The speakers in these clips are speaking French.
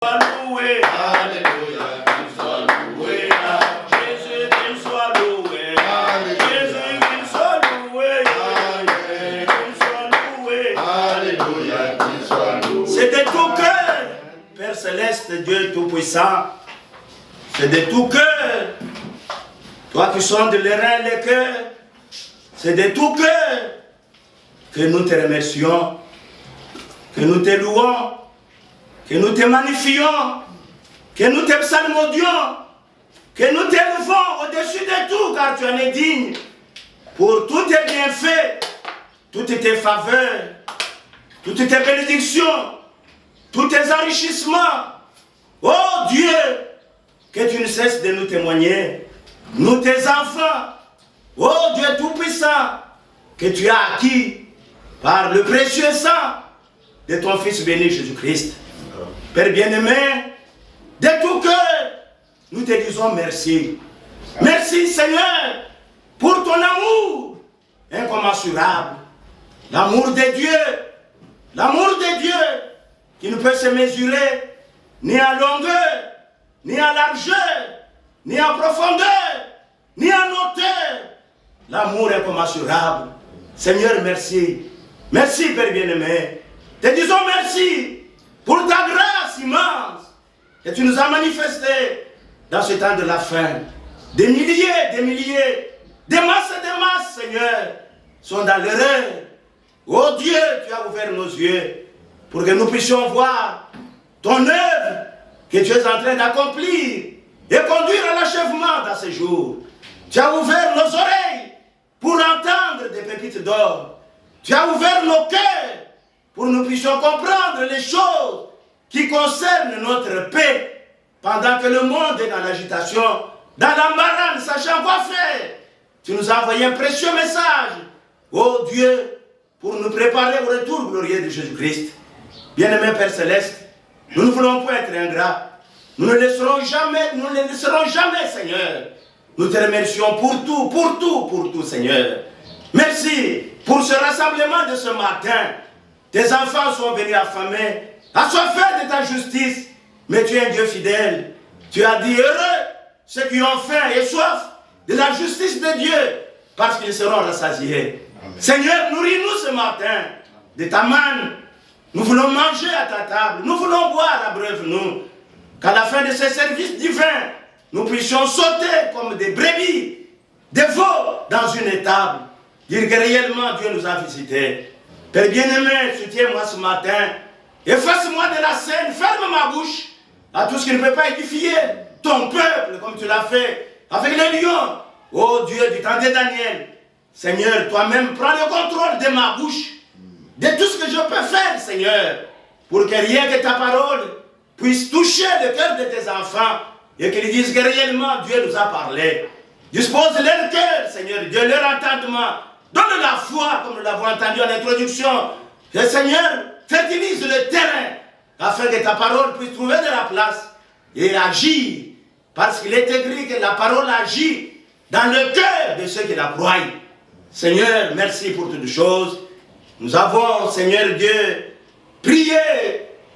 loué. Alléluia, qu'il soit loué. Jésus, qu'il soit loué. Jésus, qu'il soit loué. Qu'il soit loué. Alléluia, qu'il soit loué. C'est de tout cœur, Père Céleste, Dieu Tout-Puissant. C'est de tout cœur. Toi qui sondes les reins, les cœurs. C'est de tout cœur que nous te remercions, que nous te louons, que nous te magnifions, que nous te psalmodions, que nous t'élevons au-dessus de tout, car tu en es digne. Pour tous tes bienfaits, toutes tes faveurs, toutes tes bénédictions, tous tes enrichissements. Oh Dieu, que tu ne cesses de nous témoigner, nous tes enfants. Oh Dieu Tout-Puissant, que tu as acquis par le précieux sang de ton Fils béni Jésus-Christ. Père bien-aimé, de tout cœur, nous te disons merci. Merci Seigneur pour ton amour incommensurable. L'amour de Dieu qui ne peut se mesurer ni en longueur, ni en largeur, ni en profondeur, ni en hauteur. L'amour incommensurable. Seigneur, merci. Merci Père bien-aimé. Te disons merci pour ta grâce immense que tu nous as manifestée dans ce temps de la fin. Des milliers, des masses, Seigneur, sont dans l'erreur. Oh Dieu, tu as ouvert nos yeux pour que nous puissions voir ton œuvre que tu es en train d'accomplir et conduire à l'achèvement dans ces jours. Tu as ouvert nos oreilles pour entendre des pépites d'or. Tu as ouvert nos cœurs pour que nous puissions comprendre les choses qui concernent notre paix pendant que le monde est dans l'agitation, dans l'embarras, ne sachant quoi faire. Tu nous as envoyé un précieux message, oh Dieu, pour nous préparer au retour glorieux de Jésus-Christ. Bien-aimé Père Céleste, nous ne voulons pas être ingrats. Nous ne laisserons jamais, Seigneur. Nous te remercions pour tout, Seigneur. Merci pour ce rassemblement de ce matin. Tes enfants sont venus affamés, assoiffés de ta justice. Mais tu es un Dieu fidèle. Tu as dit heureux ceux qui ont faim et soif de la justice de Dieu, parce qu'ils seront rassasiés. Amen. Seigneur, nourris-nous ce matin de ta manne. Nous voulons manger à ta table. Nous voulons boire, abreuve-nous. Qu'à la fin de ce service divin, nous puissions sauter comme des brebis, des veaux dans une étable. Dire que réellement Dieu nous a visités. Père bien-aimé, soutiens-moi ce matin. Efface-moi de la scène, ferme ma bouche à tout ce qui ne peut pas édifier ton peuple comme tu l'as fait avec les lions. Oh Dieu du temps de Daniel. Seigneur, toi-même prends le contrôle de ma bouche, de tout ce que je peux faire, Seigneur, pour que rien que ta parole puisse toucher le cœur de tes enfants et qu'ils disent que réellement Dieu nous a parlé. Dispose leur cœur, Seigneur, Dieu, leur entendement. Donne la foi, comme nous l'avons entendu en introduction. Que Seigneur, fertilise le terrain afin que ta parole puisse trouver de la place et agir. Parce qu'il est écrit que la parole agit dans le cœur de ceux qui la croient. Seigneur, merci pour toutes choses. Nous avons, Seigneur Dieu, prié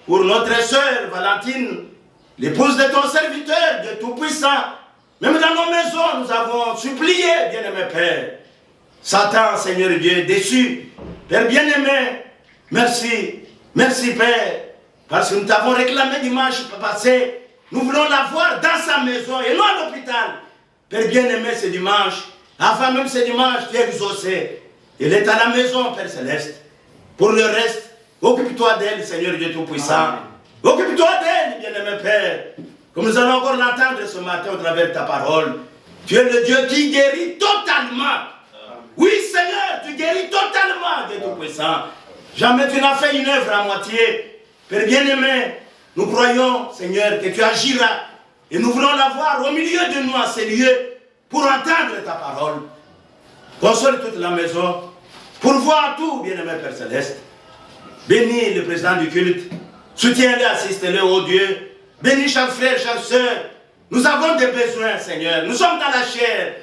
pour notre sœur Valentine, l'épouse de ton serviteur, Dieu Tout-Puissant. Même dans nos maisons, nous avons supplié, bien-aimé Père. Satan, Seigneur Dieu, déçu. Père bien-aimé, merci. Merci, Père. Parce que nous t'avons réclamé dimanche passé. Nous voulons la voir dans sa maison et non à l'hôpital. Père bien-aimé, ce dimanche, avant même ce dimanche, tu es exaucé. Elle est à la maison, Père Céleste. Pour le reste, occupe-toi d'elle, Seigneur Dieu Tout-Puissant. Occupe-toi d'elle, bien-aimé Père. Comme nous allons encore l'entendre ce matin au travers de ta parole. Tu es le Dieu qui guérit totalement. Oui, Seigneur, tu guéris totalement, Dieu Tout-Puissant. Jamais tu n'as fait une œuvre à moitié. Père bien-aimé, nous croyons, Seigneur, que tu agiras. Et nous voulons la voir au milieu de nous, à ces lieux, pour entendre ta parole. Console toute la maison, pour voir tout, bien-aimé Père Céleste. Bénis le président du culte. Soutiens-le, assiste-le, ô Dieu. Bénis chaque frère, chaque soeur. Nous avons des besoins, Seigneur. Nous sommes dans la chair.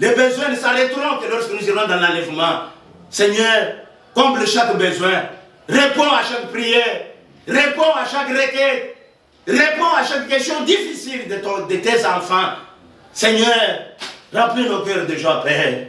Les besoins ne s'arrêteront que lorsque nous irons dans l'enlèvement. Seigneur, comble chaque besoin. Réponds à chaque prière. Réponds à chaque requête. réponds à chaque question difficile de tes enfants. Seigneur, remplis nos cœurs de joie, Père.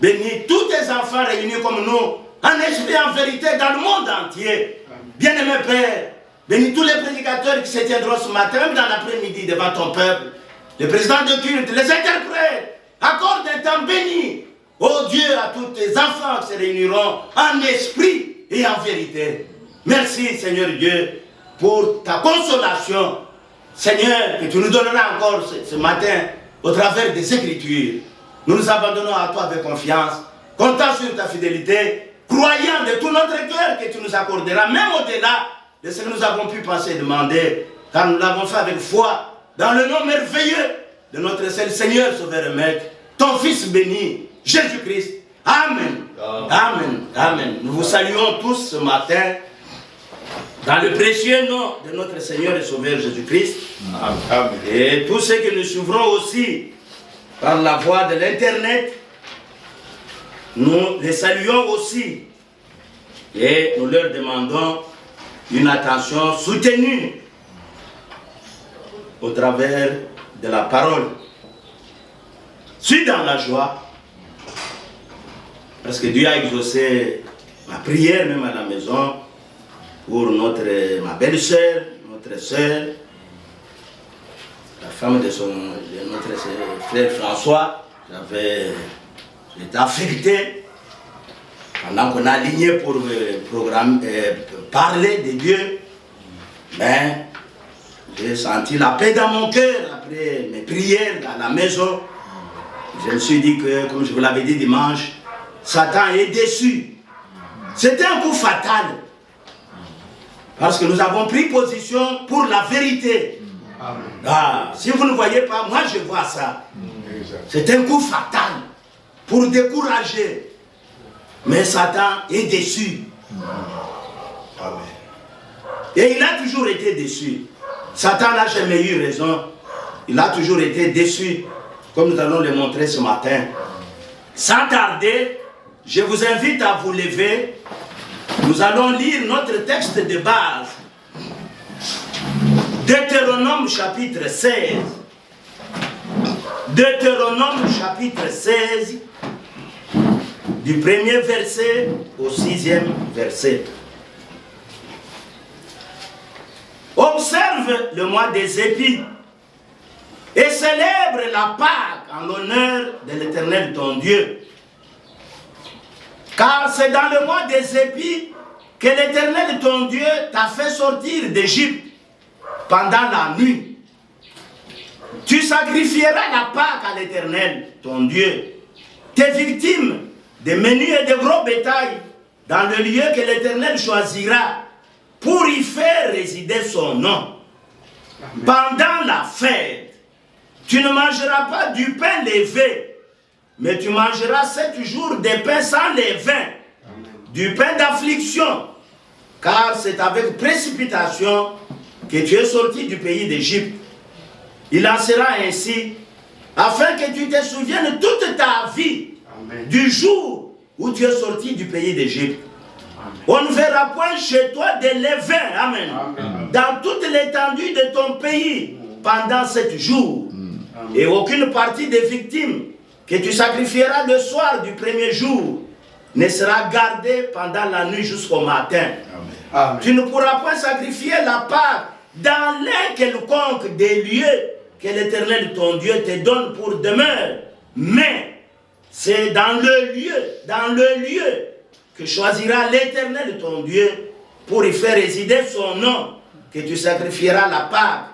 Bénis tous tes enfants réunis comme nous, en esprit, en vérité, dans le monde entier. Bien-aimé Père, bénis tous les prédicateurs qui se tiendront ce matin, même dans l'après-midi, devant ton peuple. Les présidents de culte, les interprètes, accorde un temps béni. Oh Dieu, à tous tes enfants qui se réuniront en esprit et en vérité. Merci, Seigneur Dieu, pour ta consolation. Seigneur, que tu nous donneras encore ce matin au travers des Écritures. Nous nous abandonnons à toi avec confiance, comptant sur ta fidélité, croyant de tout notre cœur que tu nous accorderas, même au-delà de ce que nous avons pu penser et demander, car nous l'avons fait avec foi, dans le nom merveilleux de notre seul Seigneur, Sauveur et Maître, ton Fils béni, Jésus-Christ. Amen. Amen. Amen. Nous vous saluons tous ce matin dans le précieux nom de notre Seigneur et Sauveur Jésus-Christ. Amen. Et tous ceux que nous suivrons aussi par la voie de l'Internet, nous les saluons aussi. Et nous leur demandons une attention soutenue au travers de la parole. Suis dans la joie, parce que Dieu a exaucé ma prière même à la maison pour ma belle-sœur, notre sœur, la femme de notre frère François. J'étais affecté pendant qu'on a aligné pour parler de Dieu, mais j'ai senti la paix dans mon cœur après mes prières à la maison. Je me suis dit que, comme je vous l'avais dit dimanche, Satan est déçu. C'était un coup fatal. Parce que nous avons pris position pour la vérité. Ah, si vous ne voyez pas, moi je vois ça. C'est un coup fatal pour décourager. Mais Satan est déçu. Et il a toujours été déçu. Satan n'a jamais eu raison. Il a toujours été déçu, comme nous allons le montrer ce matin. Sans tarder, je vous invite à vous lever. Nous allons lire notre texte de base. Deutéronome chapitre 16. Deutéronome chapitre 16, du premier verset au 6e verset. Observe le mois des épis et célèbre la Pâque en l'honneur de l'Éternel ton Dieu. Car c'est dans le mois des épis que l'Éternel ton Dieu t'a fait sortir d'Égypte pendant la nuit. Tu sacrifieras la Pâque à l'Éternel ton Dieu, tes victimes de menus et de gros bétail dans le lieu que l'Éternel choisira pour y faire résider son nom. Pendant la fête, tu ne mangeras pas du pain levé, mais tu mangeras 7 jours de pain sans levain, du pain d'affliction, car c'est avec précipitation que tu es sorti du pays d'Égypte. Il en sera ainsi, afin que tu te souviennes toute ta vie du jour où tu es sorti du pays d'Égypte. On ne verra point chez toi de levain, amen, dans toute l'étendue de ton pays pendant 7 jours. Et aucune partie des victimes que tu sacrifieras le soir du premier jour ne sera gardée pendant la nuit jusqu'au matin. Amen. Tu ne pourras point sacrifier la Pâque dans l'un quelconque des lieux que l'Éternel ton Dieu te donne pour demeure, mais c'est dans le lieu que choisira l'Éternel ton Dieu pour y faire résider son nom, que tu sacrifieras la Pâque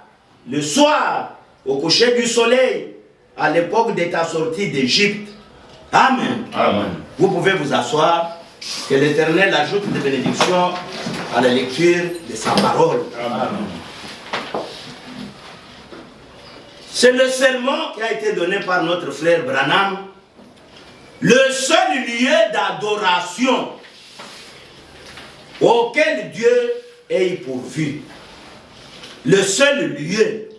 le soir au coucher du soleil à l'époque de ta sortie d'Égypte. Amen. Amen. Vous pouvez vous asseoir. Que l'Éternel ajoute des bénédictions à la lecture de sa parole. Amen. C'est le sermon qui a été donné par notre frère Branham. Le seul lieu d'adoration auquel Dieu est pourvu. Le seul lieu.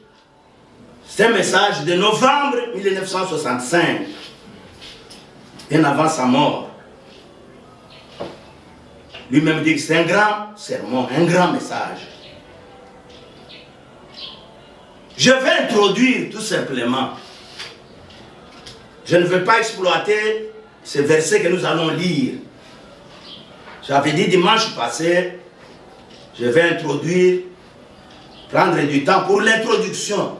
C'est un message de novembre 1965, bien avant sa mort. Lui-même dit que c'est un grand sermon, un grand message. Je vais introduire tout simplement. Je ne veux pas exploiter ce verset que nous allons lire. J'avais dit dimanche passé, je vais introduire, prendre du temps pour l'introduction.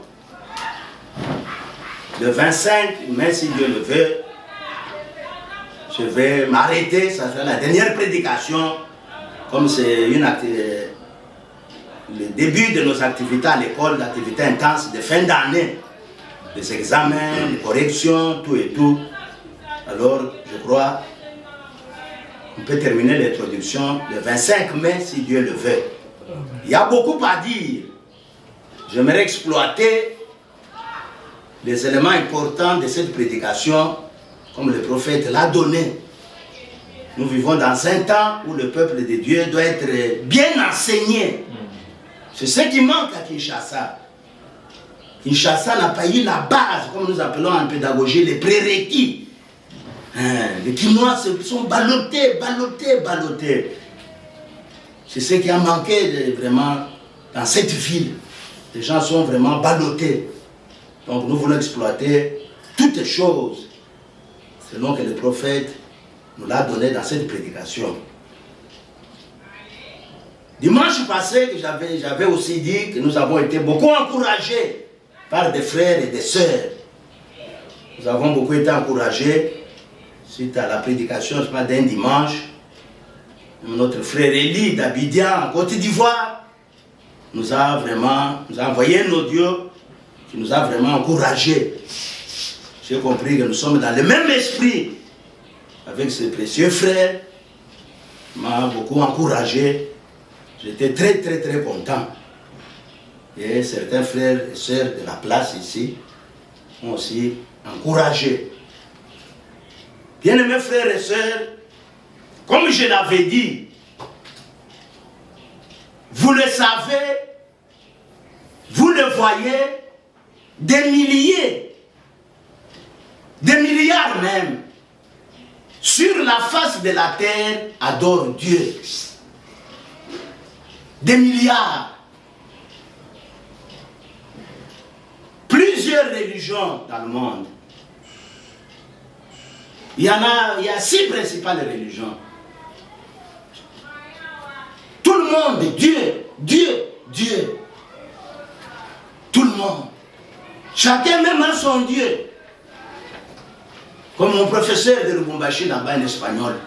Le 25 mai, si Dieu le veut, je vais m'arrêter, ça sera la dernière prédication, comme c'est le début de nos activités à l'école, l'activité intense de fin d'année, les examens, les corrections, tout et tout. Alors, je crois, on peut terminer l'introduction le 25 mai, si Dieu le veut. Il y a beaucoup à dire. J'aimerais exploiter les éléments importants de cette prédication, comme le prophète l'a donné. Nous vivons dans un temps où le peuple de Dieu doit être bien enseigné. C'est ce qui manque à Kinshasa. Kinshasa n'a pas eu la base, comme nous appelons en pédagogie, les prérequis. Les Kinois sont ballottés. C'est ce qui a manqué vraiment dans cette ville. Les gens sont vraiment ballottés. Donc nous voulons exploiter toutes les choses selon que le prophète nous l'a donné dans cette prédication. Dimanche passé, j'avais aussi dit que nous avons été beaucoup encouragés par des frères et des sœurs. Nous avons beaucoup été encouragés suite à la prédication d'un dimanche. Notre frère Élie d'Abidjan, en Côte d'Ivoire, nous a envoyé un audio qui nous a vraiment encouragés. J'ai compris que nous sommes dans le même esprit avec ce précieux frère. Il m'a beaucoup encouragé. J'étais très content. Et certains frères et sœurs de la place ici m'ont aussi encouragé. Bien-aimés frères et sœurs, comme je l'avais dit, vous le savez, vous le voyez, des milliers, des milliards même, sur la face de la terre adorent Dieu. Des milliards. Plusieurs religions dans le monde. Il y a 6 principales religions. Tout le monde, Dieu. Tout le monde. Chacun même a son Dieu. Comme mon professeur de Lubumbashi là-bas en espagnol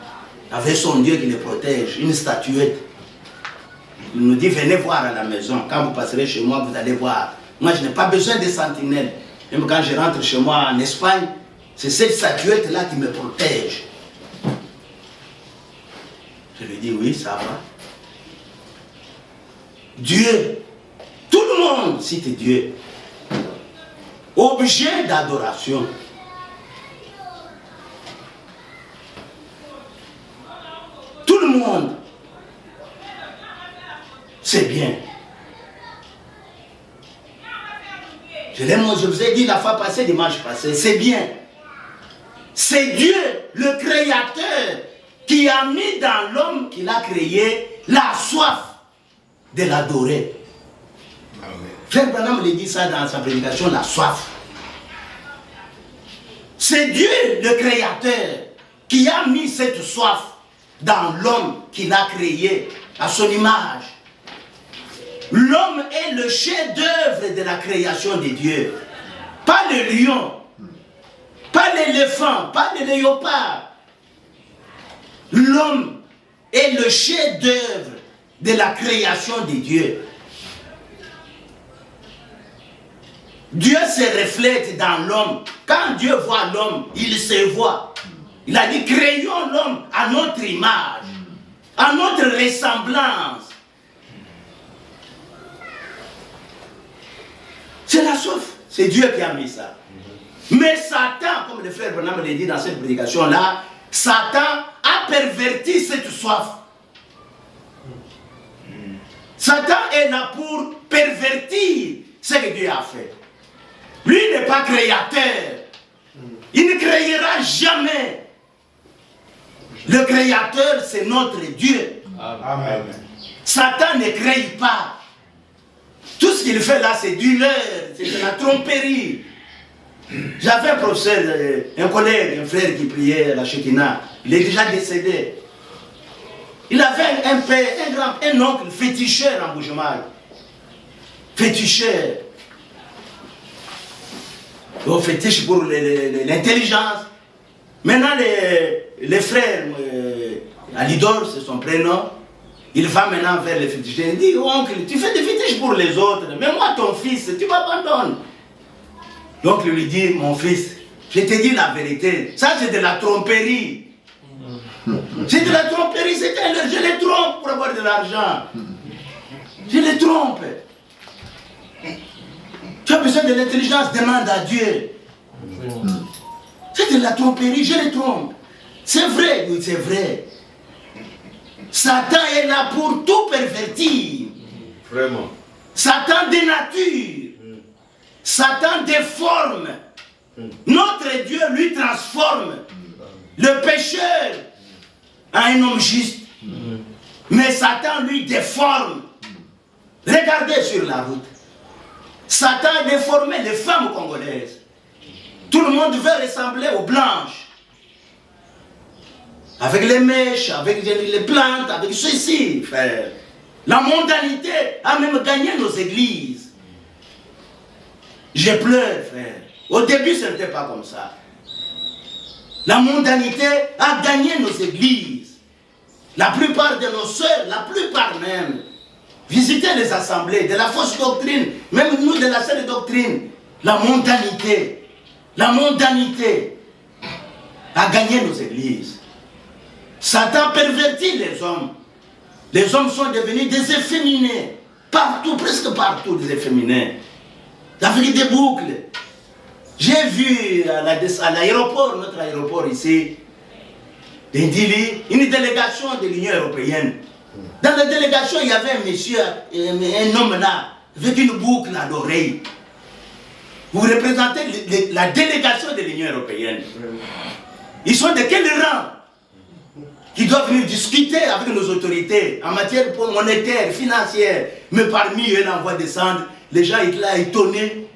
avait son Dieu qui le protège, une statuette. Il nous dit, venez voir à la maison. Quand vous passerez chez moi, vous allez voir. Moi, je n'ai pas besoin de sentinelles. Même quand je rentre chez moi en Espagne, c'est cette statuette-là qui me protège. Je lui dis, oui, ça va. Dieu. Tout le monde cite Dieu. Objet d'adoration. Tout le monde. C'est bien. Je vous ai dit la fois passée, dimanche passé, c'est bien. C'est Dieu, le Créateur, qui a mis dans l'homme qu'il a créé la soif de l'adorer. Frère Branham le dit ça dans sa prédication, la soif. C'est Dieu, le Créateur, qui a mis cette soif dans l'homme qu'il a créé à son image. L'homme est le chef-d'œuvre de la création de Dieu. Pas le lion, pas l'éléphant, pas le léopard. L'homme est le chef-d'œuvre de la création de Dieu. Dieu se reflète dans l'homme. Quand Dieu voit l'homme, il se voit. Il a dit, créons l'homme à notre image, à notre ressemblance. C'est la soif. C'est Dieu qui a mis ça. Mais Satan, comme le frère Branham l'a dit dans cette prédication-là, Satan a perverti cette soif. Satan est là pour pervertir ce que Dieu a fait. Lui n'est pas créateur. Il ne créera jamais. Le créateur, c'est notre Dieu. Amen. Satan ne crée pas. Tout ce qu'il fait là, c'est du leurre, c'est de la tromperie. J'avais un professeur, un collègue, un frère qui priait à la Shekinah. Il est déjà décédé. Il avait un père, un oncle féticheur en Bujumaï. Féticheur. On fétiche pour l'intelligence. Maintenant, les frères, Alidor, c'est son prénom, il va maintenant vers les féticheurs. Il dit, oncle, tu fais des fétiches pour les autres, mais moi, ton fils, tu m'abandonnes. Donc, il lui dit, mon fils, je te dis la vérité, ça c'est de la tromperie. C'est de la tromperie, je les trompe pour avoir de l'argent. Je les trompe. Tu as besoin de l'intelligence, demande à Dieu. C'est de la tromperie, je les trompe. C'est vrai, oui, c'est vrai. Satan est là pour tout pervertir. Vraiment. Satan dénature. Satan déforme. Notre Dieu lui transforme le pécheur en un homme juste. Mais Satan lui déforme. Regardez sur la route. Satan a déformé les femmes congolaises. Tout le monde veut ressembler aux blanches. Avec les mèches, avec les plantes, avec ceci, frère. La mondanité a même gagné nos églises. Je pleure, frère. Au début, ce n'était pas comme ça. La mondanité a gagné nos églises. La plupart de nos sœurs, la plupart même, visitaient les assemblées de la fausse doctrine, même nous de la saine doctrine. La mondanité a gagné nos églises. Satan pervertit les hommes. Les hommes sont devenus des efféminés. Partout, presque partout, des efféminés. Avec des boucles. J'ai vu à l'aéroport, notre aéroport ici, d'Indili, une délégation de l'Union européenne. Dans la délégation, il y avait un monsieur, un homme là, avec une boucle à l'oreille. Vous représentez la délégation de l'Union européenne. Ils sont de quel rang? Qui doivent venir discuter avec nos autorités en matière monétaire, financière. Mais parmi eux, là, on va descendre. Les gens étaient là étonnés.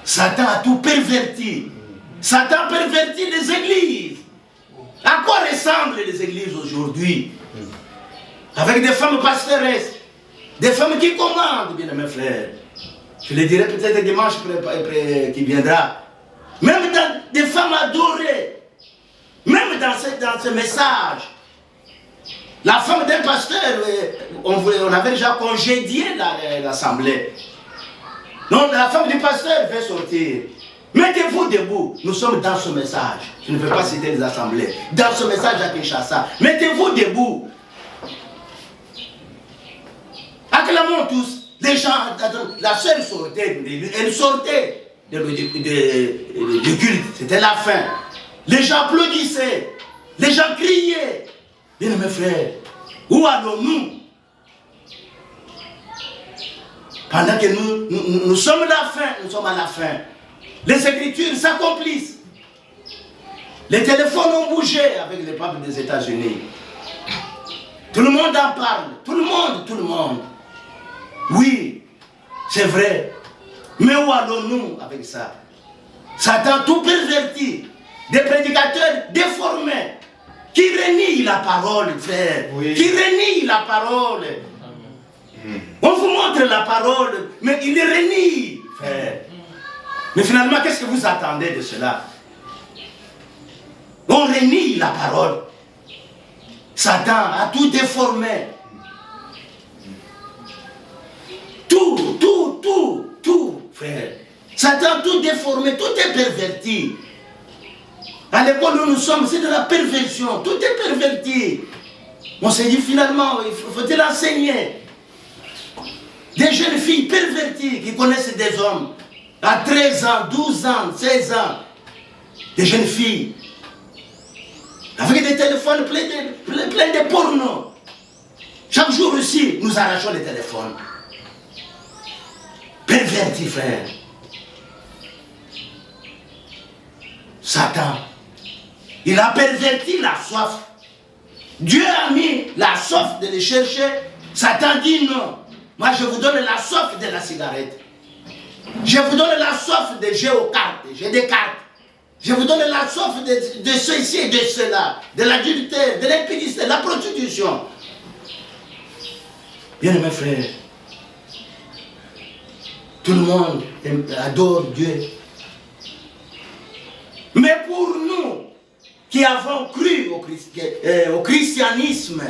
Satan a tout perverti. Satan pervertit les églises. À quoi ressemblent les églises aujourd'hui? Avec des femmes pastoresses, des femmes qui commandent, bien mes frères. Je le dirai peut-être dimanche qui viendra. Même dans des femmes adorées. Même dans ce message, la femme d'un pasteur, on avait déjà congédié l'assemblée. Donc la femme du pasteur veut sortir. Mettez-vous debout. Nous sommes dans ce message. Je ne veux pas citer les assemblées. Dans ce message à Kinshasa. Mettez-vous debout. Acclamons tous. Les gens, la sœur sortait. Elle sortait du culte. C'était la fin. Les gens applaudissaient, les gens criaient. Bien mes frères, où allons-nous? Pendant que nous sommes à la fin, nous sommes à la fin. Les écritures s'accomplissent. Les téléphones ont bougé avec les papes des États-Unis. Tout le monde en parle, tout le monde. Oui, c'est vrai. Mais où allons-nous avec ça? Satan tout perverti. Des prédicateurs déformés qui renient la parole, frère. Oui. Qui renient la parole. On vous montre la parole, mais il renie, frère. Mais finalement, qu'est-ce que vous attendez de cela? On renie la parole. Satan a tout déformé. Tout, frère. Satan a tout déformé, tout est perverti. À l'école où nous sommes, c'est de la perversion. Tout est perverti. On s'est dit finalement, il faut-il enseigner. Des jeunes filles perverties qui connaissent des hommes à 13 ans, 12 ans, 16 ans. Des jeunes filles avec des téléphones pleins de pornos. Chaque jour aussi, nous arrachons les téléphones. Pervertis, frère. Satan, il a perverti la soif. Dieu a mis la soif de les chercher. Satan dit non. Moi, je vous donne la soif de la cigarette. Je vous donne la soif de jeux aux cartes. J'ai des cartes. Je vous donne la soif de ceci et de cela, de l'adultère, de l'impudicité, de la prostitution. Bien mes frères, tout le monde adore Dieu. Mais pour nous qui avons cru au christianisme,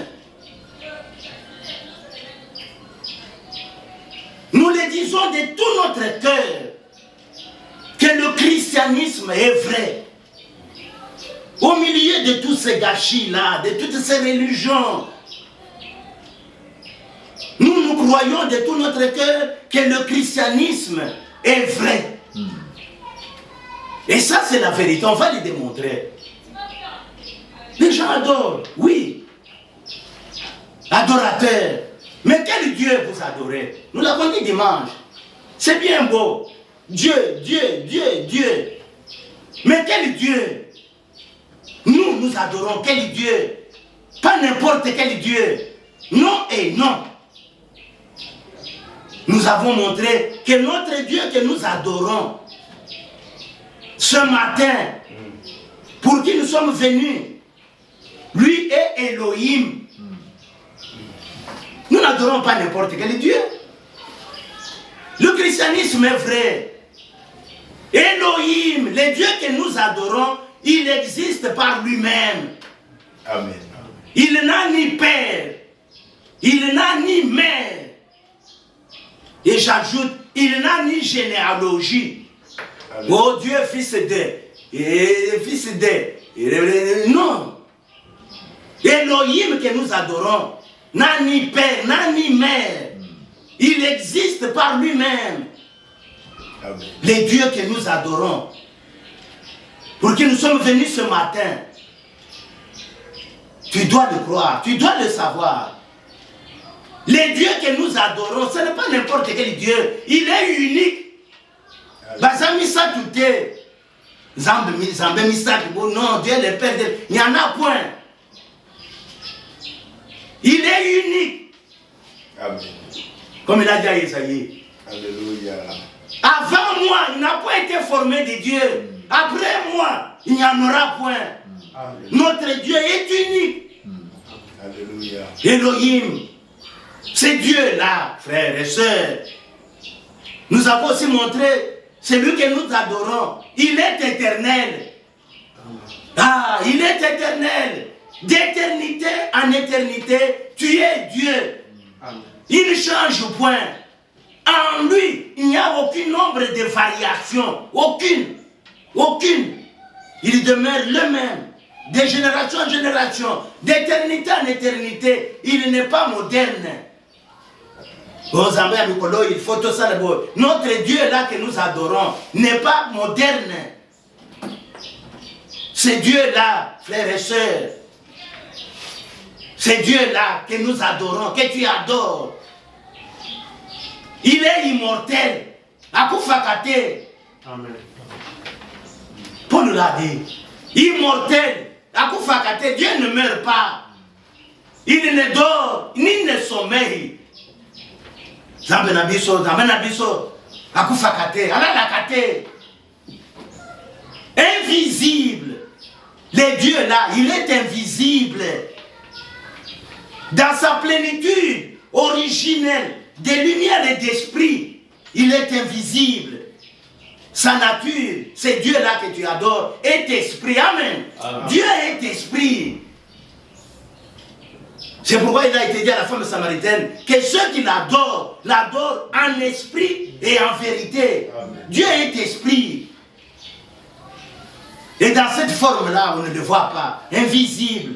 nous le disons de tout notre cœur que le christianisme est vrai. Au milieu de tous ces gâchis-là, de toutes ces religions, nous croyons de tout notre cœur que le christianisme est vrai. Et ça, c'est la vérité. On va le démontrer. Les gens adorent, oui. Adorateurs. Mais quel Dieu vous adorez? Nous l'avons dit dimanche. C'est bien beau. Dieu, Dieu, Dieu, Dieu. Mais quel Dieu? Nous adorons quel Dieu? Pas n'importe quel Dieu. Non et non. Nous avons montré que notre Dieu que nous adorons, ce matin, pour qui nous sommes venus, lui est Elohim. Nous n'adorons pas n'importe quel Dieu. Le christianisme est vrai. Elohim, le Dieu que nous adorons, il existe par lui-même. Amen. Il n'a ni père, il n'a ni mère. Et j'ajoute, il n'a ni généalogie. Amen. Oh Dieu, fils de, et fils de. Non. Elohim que nous adorons n'a ni père, n'a ni mère. Il existe par lui-même. Les dieux que nous adorons, pour qui nous sommes venus ce matin, tu dois le croire, tu dois le savoir. Les dieux que nous adorons, ce n'est pas n'importe quel Dieu, il est unique. Bazamisa tout est. Non, Dieu le Père, il n'y en a point. Il est unique. Amen. Comme il a dit à Isaïe. Alléluia. Avant moi, il n'a pas été formé de Dieu. Après moi, il n'y en aura point. Amen. Notre Dieu est unique. Alléluia. Elohim, c'est Dieu-là, frères et sœurs. Nous avons aussi montré celui que nous adorons. Il est éternel. Ah, il est éternel. D'éternité en éternité, tu es Dieu. Amen. Il ne change point. En lui, il n'y a aucun nombre de variations. Aucune. Aucune. Il demeure le même. De génération en génération. D'éternité en éternité. Il n'est pas moderne. Il faut tout ça. Notre Dieu là que nous adorons n'est pas moderne. C'est Dieu là, frères et sœurs. C'est Dieu là que nous adorons, que tu adores. Il est immortel. Akufakate. Amen. Paul l'a dit. Immortel. Akufakate. Dieu ne meurt pas. Il ne dort, ni ne sommeille. Zambenabiso, Zambenabiso. Akufakate. Alalakate. Invisible. Le Dieu là, il est invisible. Dans sa plénitude originelle de lumière et d'esprit, il est invisible. Sa nature, c'est Dieu là que tu adores, est esprit. Amen. Amen. Dieu est esprit. C'est pourquoi il a été dit à la femme samaritaine que ceux qui l'adorent, l'adorent en esprit et en vérité. Amen. Dieu est esprit. Et dans cette forme-là, on ne le voit pas, invisible.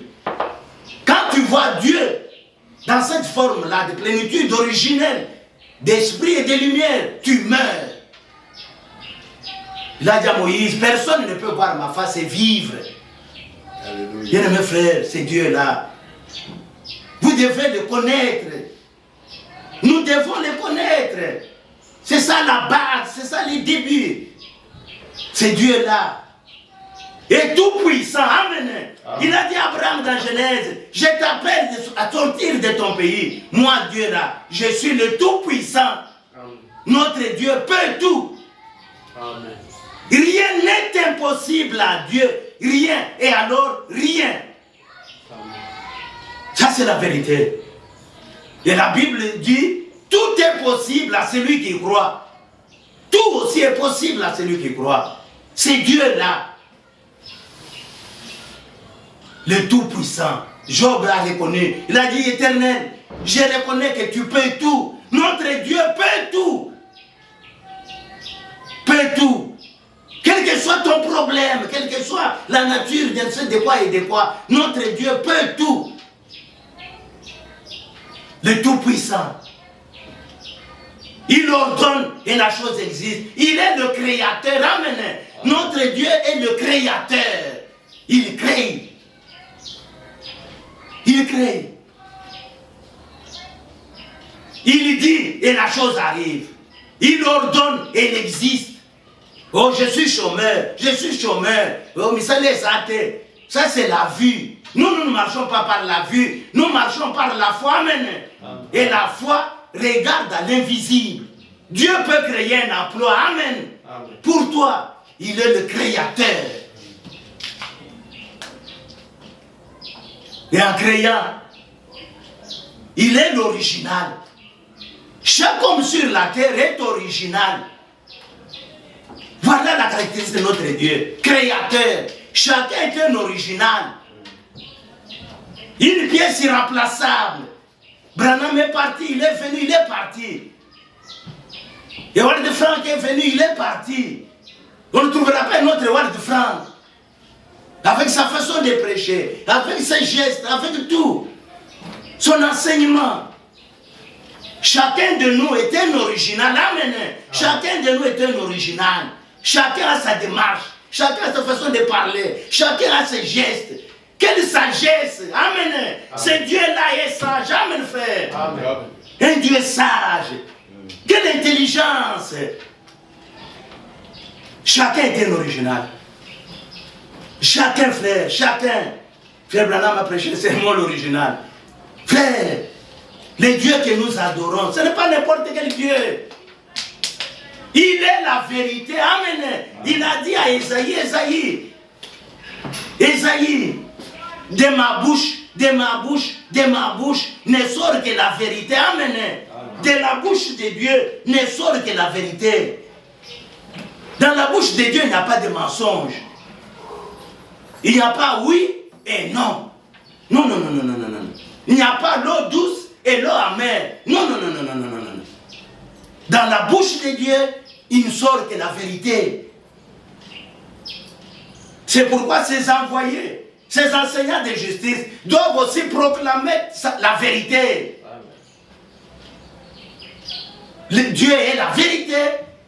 Quand tu vois Dieu dans cette forme-là de plénitude originelle, d'esprit et de lumière, tu meurs. Il a dit à Moïse, personne ne peut voir ma face et vivre. Bien mes frères, c'est Dieu là. Vous devez le connaître. Nous devons le connaître. C'est ça la base, c'est ça les débuts. C'est Dieu là. est tout puissant. Amen. Il a dit à Abraham dans Genèse, je t'appelle à sortir de ton pays. Moi, Dieu là, je suis le tout puissant. Notre Dieu peut tout. Amen. Rien n'est impossible à Dieu. Rien. Et alors, rien. Amen. Ça, c'est la vérité. Et la Bible dit, tout est possible à celui qui croit. Tout aussi est possible à celui qui croit. C'est Dieu là. Le Tout-Puissant. Job l'a reconnu. Il a dit, Éternel, je reconnais que tu peux tout. Notre Dieu peut tout. Peut tout. Quel que soit ton problème, quelle que soit la nature de quoi et de quoi, notre Dieu peut tout. Le Tout-Puissant. Il ordonne et la chose existe. Il est le créateur. Amen. Notre Dieu est le créateur. Il crée. Il crée. Il dit et la chose arrive. Il ordonne et elle existe. Oh, je suis chômeur. Je suis chômeur. Oh, mais ça laisse à terre. Ça, c'est la vue. Nous ne marchons pas par la vue. Nous marchons par la foi. Amen. Et la foi regarde à l'invisible. Dieu peut créer un emploi. Amen. Amen. Pour toi, il est le créateur. Et en créant, il est l'original. Chaque homme sur la terre est original. Voilà la caractéristique de notre Dieu. Créateur. Chacun est un original. Une pièce irremplaçable. Branham est parti, il est venu, il est parti. Et Walid Frank est venu, il est parti. On ne trouvera pas notre Walid Frank. Avec sa façon de prêcher, avec ses gestes, avec tout. Son enseignement. Chacun de nous est un original. Amen. Chacun de nous est un original. Chacun a sa démarche. Chacun a sa façon de parler. Chacun a ses gestes. Quelle sagesse. Amen. Amen. Ce Dieu-là est sage. Amen, frère. Amen. Un Dieu sage. Quelle intelligence. Chacun est un original. Chacun, frère, chacun. Frère Branham a prêché, c'est moi l'original. Frère, les dieux que nous adorons, ce n'est pas n'importe quel Dieu. Il est la vérité. Amen. Il a dit à Esaïe, Esaïe, de ma bouche, de ma bouche, de ma bouche, ne sort que la vérité. Amen. De la bouche de Dieu ne sort que la vérité. Dans la bouche de Dieu, il n'y a pas de mensonge. Il n'y a pas oui et non. Non, non, non, non, non, non, non. Il n'y a pas l'eau douce et l'eau amère. Non, non, non, non, non, non, non, non. Dans la bouche de Dieu, il ne sort que la vérité. C'est pourquoi ces envoyés, ces enseignants de justice doivent aussi proclamer la vérité. Dieu est la vérité,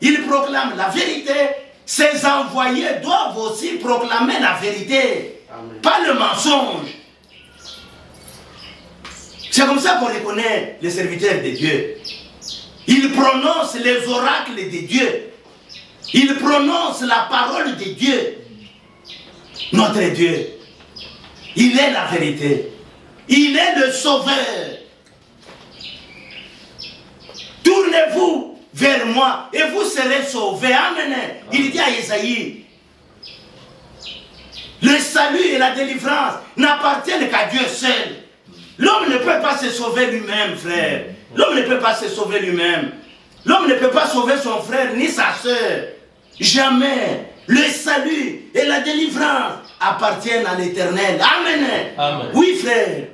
il proclame la vérité. Ces envoyés doivent aussi proclamer la vérité. Amen. Pas le mensonge. C'est comme ça qu'on reconnaît les serviteurs de Dieu. Ils prononcent les oracles de Dieu. Ils prononcent la parole de Dieu. Notre Dieu, il est la vérité. Il est le sauveur. Tournez-vous vers moi et vous serez sauvés. Amen. Il dit à Esaïe, le salut et la délivrance n'appartiennent qu'à Dieu seul. L'homme ne peut pas se sauver lui-même, frère. L'homme ne peut pas se sauver lui-même. L'homme ne peut pas sauver son frère ni sa soeur. Jamais. Le salut et la délivrance appartiennent à l'Éternel. Amen. Amen. Oui, frère.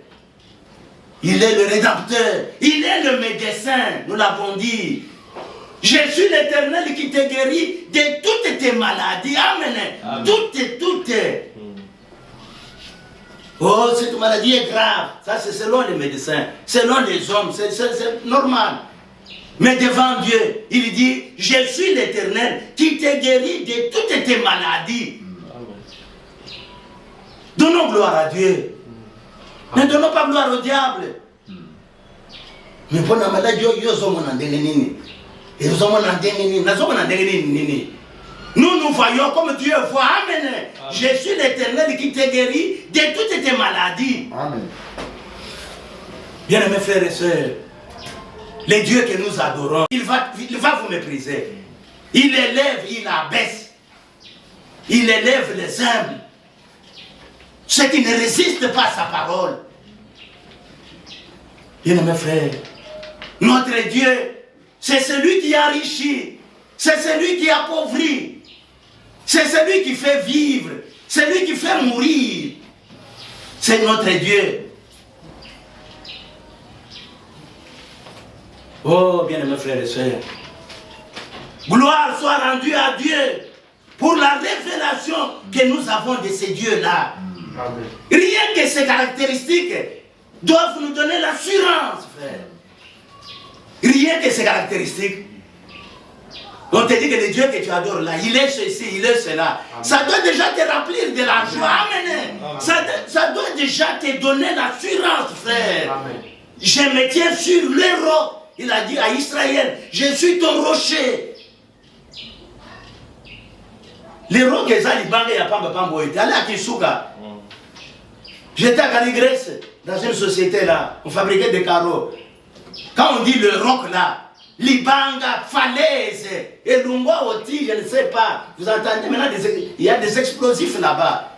Il est le rédempteur. Il est le médecin. Nous l'avons dit. Je suis l'Éternel qui te guérit de toutes tes maladies. Amen. Amen. Toutes. Oh, cette maladie est grave. Ça, c'est selon les médecins. Selon les hommes. C'est normal. Mais devant Dieu, il dit, je suis l'Éternel qui te guérit de toutes tes maladies. Amen. Donnons gloire à Dieu. Ne donnons pas gloire au diable. Mais pour la maladie, Nous voyons comme Dieu voit. Amen. Amen. Je suis l'Éternel qui te guérit de toutes tes maladies. Amen. Bien-aimés frères et sœurs, les dieux que nous adorons, il va vous mépriser. Il élève, il abaisse. Il élève les humbles. Ceux qui ne résistent pas à sa parole. Bien-aimés frères, notre Dieu, c'est celui qui enrichit. C'est celui qui appauvrit. C'est celui qui fait vivre. C'est lui qui fait mourir. C'est notre Dieu. Oh, bien-aimés frères et sœurs, gloire soit rendue à Dieu pour la révélation que nous avons de ces dieux-là. Rien que ces caractéristiques doivent nous donner l'assurance, frère. Rien que ces caractéristiques. On te dit que le Dieu que tu adores là, il est ceci, il est cela. Amen. Ça doit déjà te remplir de la joie. Amen. Ça doit déjà te donner l'assurance, frère. Amen. Je me tiens sur le roc. Il a dit à Israël, je suis ton rocher. Le roc que ça, il y a pas allez à Kisuka. J'étais à Caligrèce, dans une société là, on fabriquait des carreaux. Quand on dit le roc là, Libanga, falaise, et Lungwa Oti, je ne sais pas. Vous entendez maintenant, il y a des explosifs là-bas.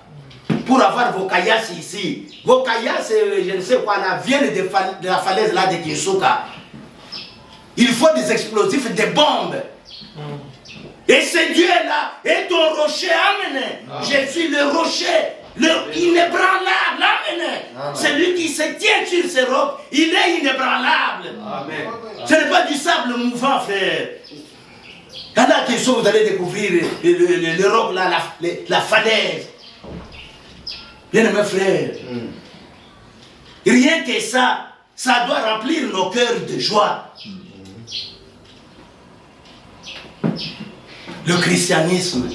Pour avoir vos caillasses ici. Vos caillasses, je ne sais quoi là, viennent de la falaise là de Kinsuka. Il faut des explosifs, des bombes. Et ce Dieu-là est ton rocher, amen. Je suis le rocher, inébranlable, amen. Celui qui se tient sur ce roc, il est inébranlable. Amen. Ce n'est pas du sable mouvant, frère. Quand la question, vous allez découvrir le roc là, la falaise. Bien mes frères, rien que ça doit remplir nos cœurs de joie. Le christianisme,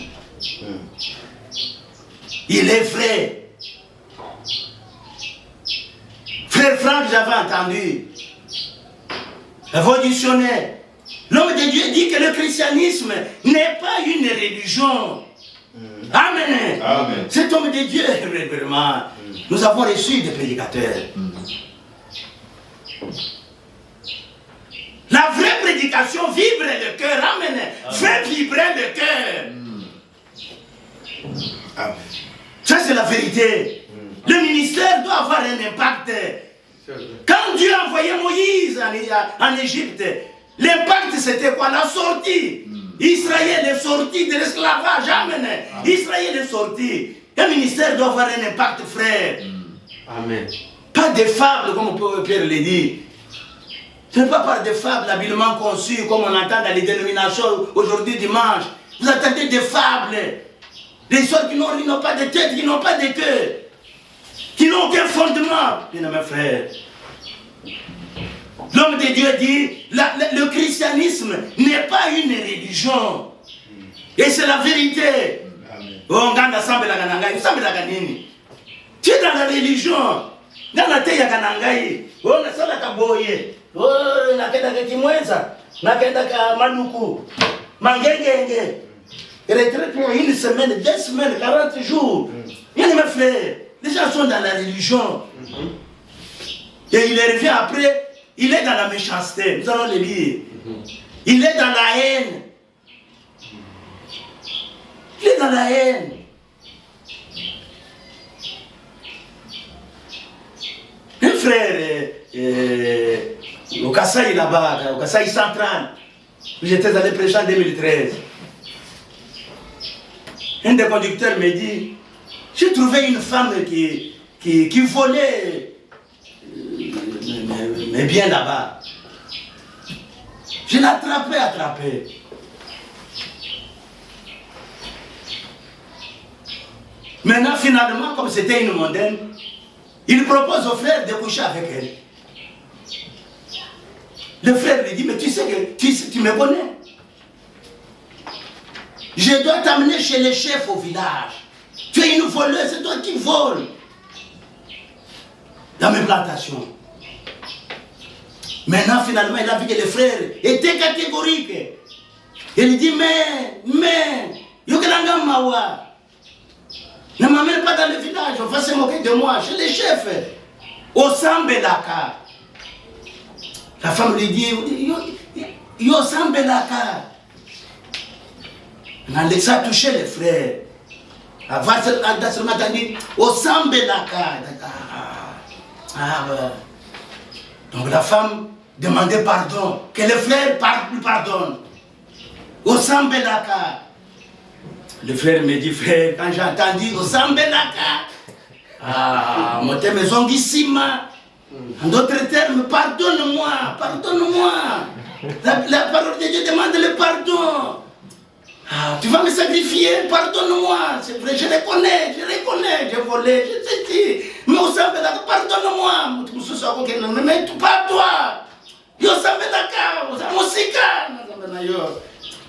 il est vrai. Frère Franck, j'avais entendu, vos dictionnaires, l'homme de Dieu dit que le christianisme n'est pas une religion. Amen. Amen. Cet homme de Dieu, vraiment, nous avons reçu des prédicateurs. La vraie prédication vibre le cœur. Amen. Fait vibrer le cœur. Amen. Ça, c'est la vérité. Le ministère doit avoir un impact. Quand Dieu a envoyé Moïse en Égypte, l'impact c'était quoi? La sortie. Israël est sorti de l'esclavage. Amen. Israël est sorti. Un ministère doit avoir un impact, frère. Amen. Pas des fables, comme Pierre l'a dit. Ce n'est pas par des fables habilement conçues, comme on entend dans les dénominations aujourd'hui dimanche. Vous entendez des fables. Des histoires qui n'ont pas de tête, qui n'ont pas de cœur, qui n'ont aucun fondement. Bien, mes frères. L'homme de Dieu dit, le christianisme n'est pas une religion. Et c'est la vérité. Oh, tu es dans la religion. Dans la terre, oh, nakenda kimwenza, nakenda maluku, mangengenge. Retraite une semaine, 2 semaines, 40 jours. Bien mes frères, les gens sont dans la religion. Et il revient après, il est dans la méchanceté. Nous allons le lire. Il est dans la haine. Il est dans la haine. Un frère, au Kasaï là-bas, au Kasaï central, où j'étais allé prêcher en 2013. Un des conducteurs me dit, j'ai trouvé une femme qui volait mais bien là-bas. Je l'ai attrapé. Maintenant, finalement, comme c'était une mondaine, il propose au frère de coucher avec elle. Le frère lui dit, mais tu sais que tu me connais. Je dois t'amener chez les chefs au village. Tu es une voleuse, c'est toi qui voles. Dans mes plantations. Maintenant, finalement, il a vu que le frère était catégorique. Il dit, mais, Yokelanga Mawa. Ne m'amène pas dans le village, on va se moquer de moi, chez les chefs. Au Sambelaka. La femme lui dit, Yo Sambelaka. On a laissé toucher les frères. Au Sambelaka. Donc la femme demandait pardon, que les frères lui pardonnent. Au Sambelaka. Le frère me dit, frère, quand j'ai entendu au Sambelaka, mon thème est zongissima. En d'autres termes, pardonne-moi, pardonne-moi. La parole de Dieu demande le pardon. Tu vas me sacrifier, pardonne-moi. C'est vrai, je reconnais, j'ai volé, je sais qui. Mais au Sambelaka, pardonne-moi. Ne me pas toi. Yo Sambelaka,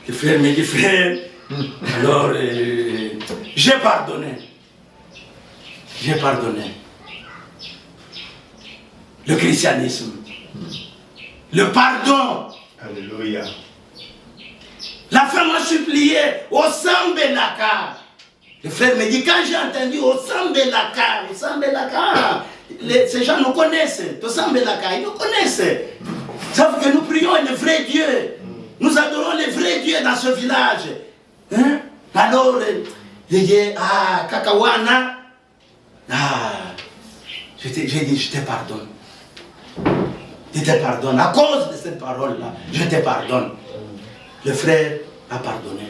le frère me dit, frère, alors j'ai pardonné. J'ai pardonné. Le christianisme. Le pardon. Alléluia. La femme a supplié au Sambelaka. Le frère me dit, quand j'ai entendu au Sambelaka, ces gens nous connaissent. Au Sambelaka, ils nous connaissent. Ils savent que nous prions le vrai Dieu. Nous adorons le vrai Dieu dans ce village. Hein? Alors, j'ai dit, Kakawana, j'ai dit, je te pardonne. Je te pardonne. À cause de cette parole-là, je te pardonne. Le frère a pardonné.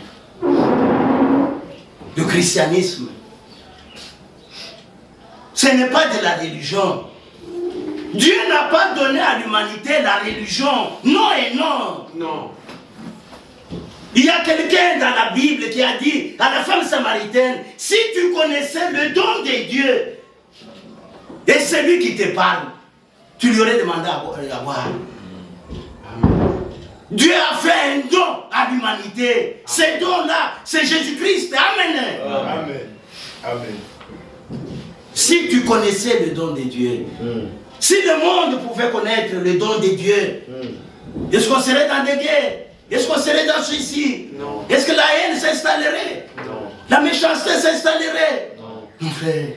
Le christianisme, ce n'est pas de la religion. Dieu n'a pas donné à l'humanité la religion. Non et non. Non. Il y a quelqu'un dans la Bible qui a dit à la femme samaritaine, si tu connaissais le don de Dieu et celui qui te parle, tu lui aurais demandé à boire. Dieu a fait un don à l'humanité. Ce don-là, c'est Jésus-Christ. Amen. Amen. Amen. Si tu connaissais le don de Dieu, si le monde pouvait connaître le don de Dieu, est-ce qu'on serait dans des guerres? Est-ce qu'on serait dans ceci? Non. Est-ce que la haine s'installerait? Non. La méchanceté s'installerait? Non. Mon frère,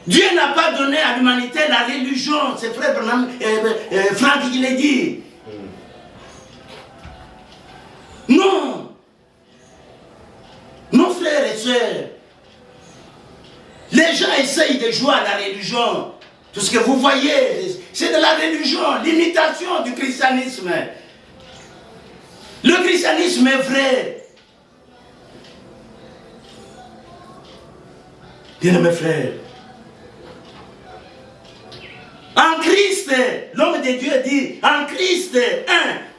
Dieu n'a pas donné à l'humanité la religion. C'est frère Franck qui l'a dit. Non. Non, frères et sœurs. Les gens essayent de jouer à la religion. Tout ce que vous voyez, c'est de la religion, l'imitation du christianisme. Le christianisme est vrai. Bien-aimés frères, en Christ, l'homme de Dieu dit, en Christ,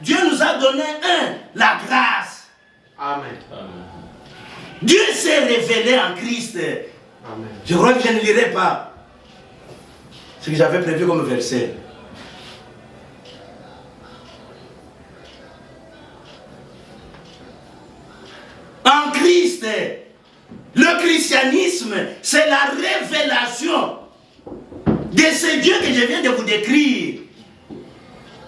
Dieu nous a donné la grâce. Amen. Dieu s'est révélé en Christ. Amen. Je crois que je ne lirai pas ce que j'avais prévu comme verset. En Christ, le christianisme, c'est la révélation de ce Dieu que je viens de vous décrire.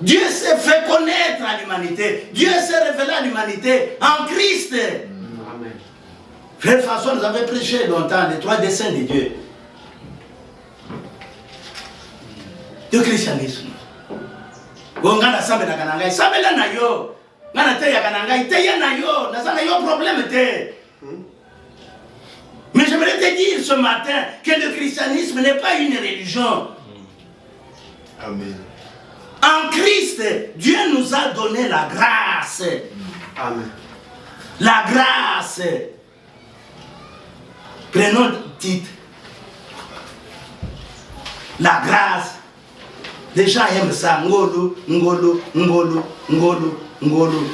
Dieu s'est fait connaître à l'humanité. Dieu s'est révélé à l'humanité en Christ. Amen. Frère François nous avait prêché longtemps les 3 desseins de Dieu. Le christianisme. Ngana sambe na kanangai, sambe la na yo. Ngana te ya kanangai, te ya na yo, na sana yo problème te. Mais j'aimerais te dire ce matin que le christianisme n'est pas une religion. Amen. En Christ, Dieu nous a donné la grâce. Amen. La grâce. Prenons le titre. La grâce. Les gens aiment ça. Ngolo, ngolo, ngolo, ngolo, ngolo.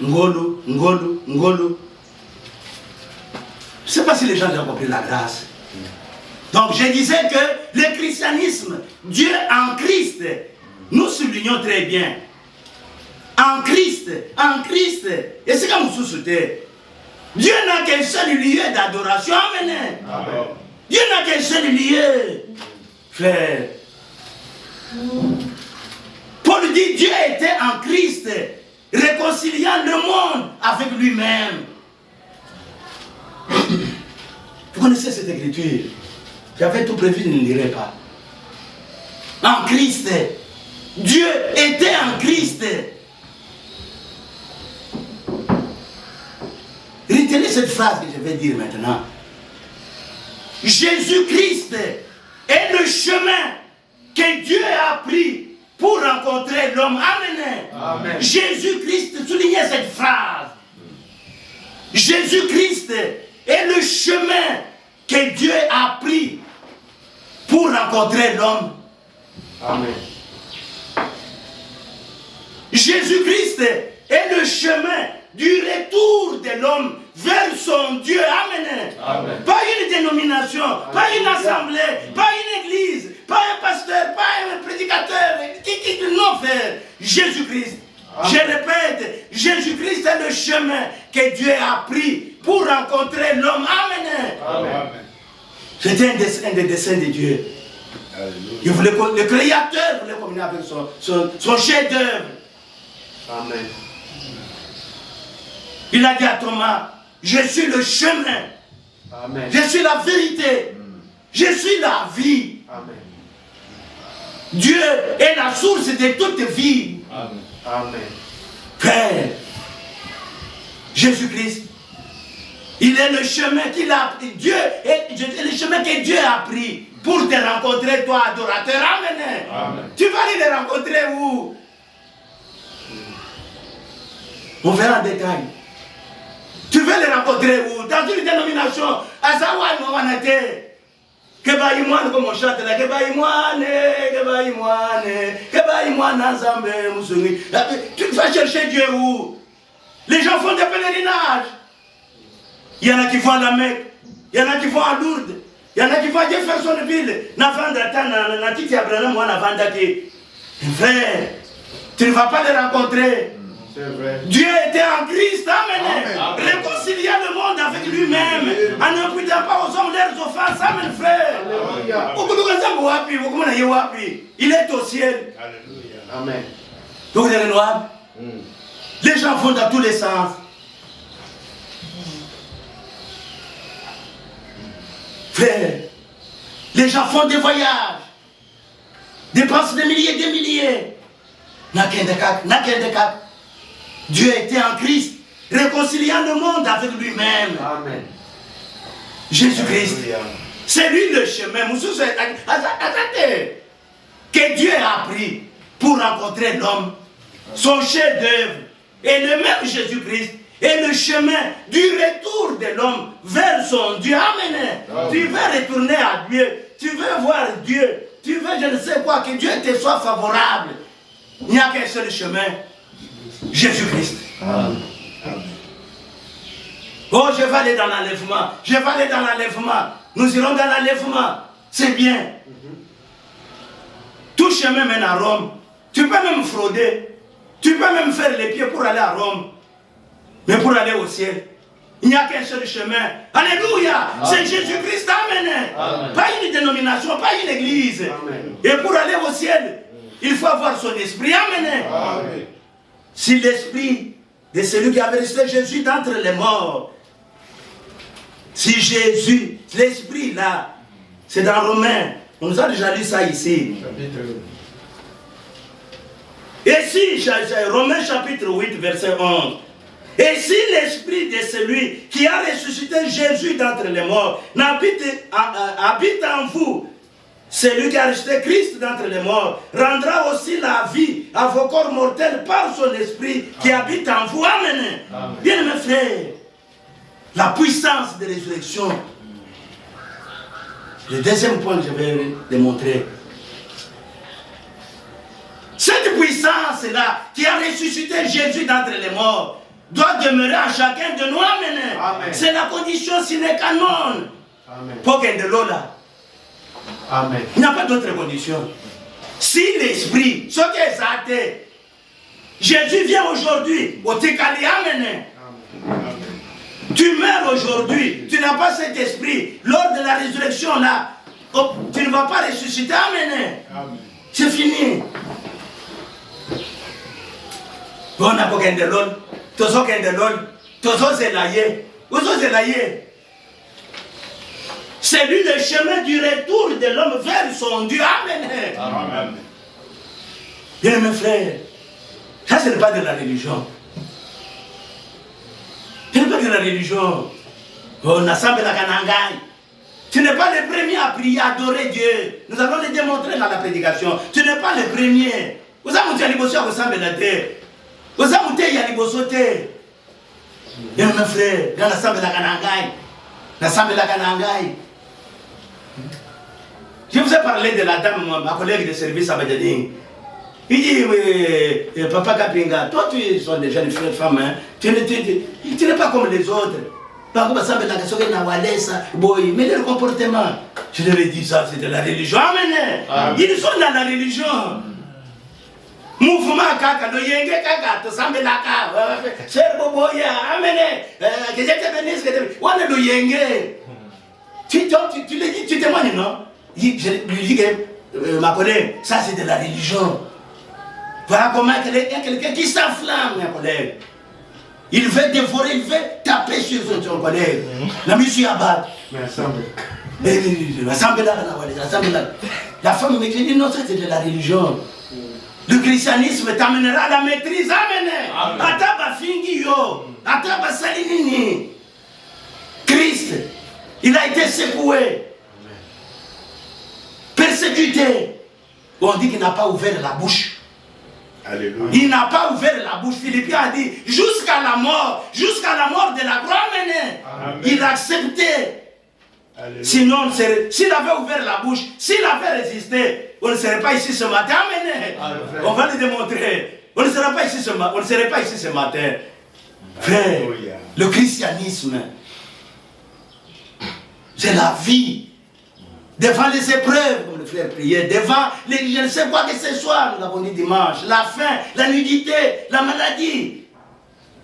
Ngolo, ngolo, ngolo. Je ne sais pas si les gens ont compris la grâce. Donc je disais que le christianisme, Dieu en Christ, nous soulignons très bien. En Christ, et c'est comme vous souhaitez. Dieu n'a qu'un seul lieu d'adoration. Amen. Amen. Dieu n'a qu'un seul lieu, frère. Paul dit, Dieu était en Christ, réconciliant le monde avec lui-même. Vous connaissez cette écriture? J'avais tout prévu, je ne lirai pas. En Christ. Dieu était en Christ. Retenez cette phrase que je vais dire maintenant. Jésus-Christ est le chemin que Dieu a pris pour rencontrer l'homme. Amen. Amen. Jésus-Christ, soulignez cette phrase. Jésus-Christ est le chemin que Dieu a pris pour rencontrer l'homme. Amen. Jésus-Christ est le chemin du retour de l'homme vers son Dieu. Amen. Amen. Pas une dénomination, pas une assemblée, pas une église, pas un pasteur, pas un prédicateur. Non, frère. Jésus-Christ. Je répète, Jésus-Christ est le chemin que Dieu a pris pour rencontrer l'homme. Amen. Amen. C'était un des desseins de Dieu. Il voulait, le Créateur voulait communier avec son chef-d'œuvre. Amen. Il a dit à Thomas, je suis le chemin. Amen. Je suis la vérité. Je suis la vie. Amen. Dieu est la source de toute vie. Amen. Amen. Père, Jésus-Christ, il est le chemin qu'il a pris. Dieu est le chemin que Dieu a pris pour te rencontrer, toi, adorateur. Amen. Amen. Tu vas aller le rencontrer où? On verra en détail. Tu veux les rencontrer où? Dans une dénomination. Azawa Mwanate. Keba imwane comme on chante là. Keba imwane. Keba imwane Zambe Moussouni. Tu vas chercher Dieu où? Les gens font des pèlerinages. Il y en a qui vont à la Mecque. Il y en a qui vont à Lourdes. Il y en a qui vont à Jeffersonville. Frère, tu ne vas pas les rencontrer. Dieu était en Christ, amen. Amen. Réconciliant le monde avec lui-même, en n'imputant pas aux hommes leurs offenses, amen, frère. Il est au ciel. Alléluia. Amen. Donc vous allez voir, les gens vont dans tous les sens. Frère, les gens font des voyages, dépensent des milliers et des milliers. N'a qu'un de cap. Dieu était en Christ, réconciliant le monde avec lui-même. Amen. Jésus-Christ, c'est lui le chemin. Que Dieu a pris pour rencontrer l'homme, son chef-d'œuvre. Et le même Jésus-Christ est le chemin du retour de l'homme vers son Dieu. Amen. Amen. Tu veux retourner à Dieu, tu veux voir Dieu, tu veux je ne sais quoi, que Dieu te soit favorable. Il n'y a qu'un seul chemin. Jésus-Christ. Oh, je vais aller dans l'enlèvement. Je vais aller dans l'enlèvement. Nous irons dans l'enlèvement. C'est bien. Tout chemin mène à Rome. Tu peux même frauder. Tu peux même faire les pieds pour aller à Rome. Mais pour aller au ciel, il n'y a qu'un seul chemin. Alléluia. C'est Jésus-Christ. Amen. Amen. Pas une dénomination, pas une église. Amen. Et pour aller au ciel, il faut avoir son esprit. Amen. Amen. Si l'esprit de celui qui avait resté Jésus d'entre les morts, si Jésus, l'esprit là, c'est dans Romains, on nous a déjà lu ça ici. Et si, Romains chapitre 8, verset 11, et si l'esprit de celui qui a ressuscité Jésus d'entre les morts habite en vous, celui qui a rejeté Christ d'entre les morts rendra aussi la vie à vos corps mortels par son esprit qui habite en vous. Amen. Amen. Bien mes frères, la puissance de résurrection. Le deuxième point que je vais démontrer. Cette puissance-là qui a ressuscité Jésus d'entre les morts doit demeurer à chacun de nous. Amen. Amen. C'est la condition sine qua non. Pour qu'il y ait de l'eau là. Amen. Il n'y a pas d'autre condition. Si l'esprit, ce qui est athée, Jésus vient aujourd'hui au Tekali, amen. Tu meurs aujourd'hui, tu n'as pas cet esprit. Lors de la résurrection, là, oh, tu ne vas pas ressusciter. Amen. Amen. C'est fini. On a pas qu'un de l'autre. Tozo qu'un de l'autre. Tozo zelaye. Tozo zelaye. C'est lui le chemin du retour de l'homme vers son Dieu. Amen. Amen. Bien, mes frères, ça, ce n'est pas de la religion. Ce n'est pas de la religion. On assemble la Kanangai. Tu n'es pas le premier à prier, à adorer Dieu. Nous allons le démontrer dans la prédication. Tu n'es pas le premier. Vous avez monté à l'Ibosso à ressemble la terre. Vous avez monté à l'Ibosso terre. Bien, mes frères, dans l'assemble la Kanangai. L'assemble la Kanangai. Je vous ai parlé de la dame, ma collègue de service à Badjading. Il dit, oui, Papa Kapinga, toi tu es déjà une frère femme, hein? Tu n'es pas comme les autres. Mais le comportement, je leur ai dit ça, c'est de la religion. Amen. Ils sont dans la religion. Mouvement kaka, le yenge kaka, to sambe laka, cher boboya, amen. Que je te bénisse, que te. On est le yenge. Tu le dis, tu témoignes, non? Je lui dis que ma collègue, ça c'est de la religion. Voilà comment il y a quelqu'un qui s'enflamme, ma collègue. Il veut dévorer, il veut taper sur son collègue. La musique abat. La femme me dit non, ça c'est de la religion. Le christianisme t'amènera à la maîtrise. Amen. Ataba fingi yo. Ataba salinini. Christ, il a été secoué. Persécuté. On dit qu'il n'a pas ouvert la bouche. Alléluia. Il n'a pas ouvert la bouche. Philippiens a dit jusqu'à la mort de la croix. Amen. Il a accepté. Alléluia. Sinon, s'il avait ouvert la bouche, s'il avait résisté, on ne serait pas ici ce matin. Amen. On va le démontrer. On ne serait pas ici ce matin. Frère, le christianisme, c'est la vie. Devant les épreuves, comme le frère priait, devant les, je ne sais quoi que ce soit, nous l'avons dit dimanche, la faim, la nudité, la maladie.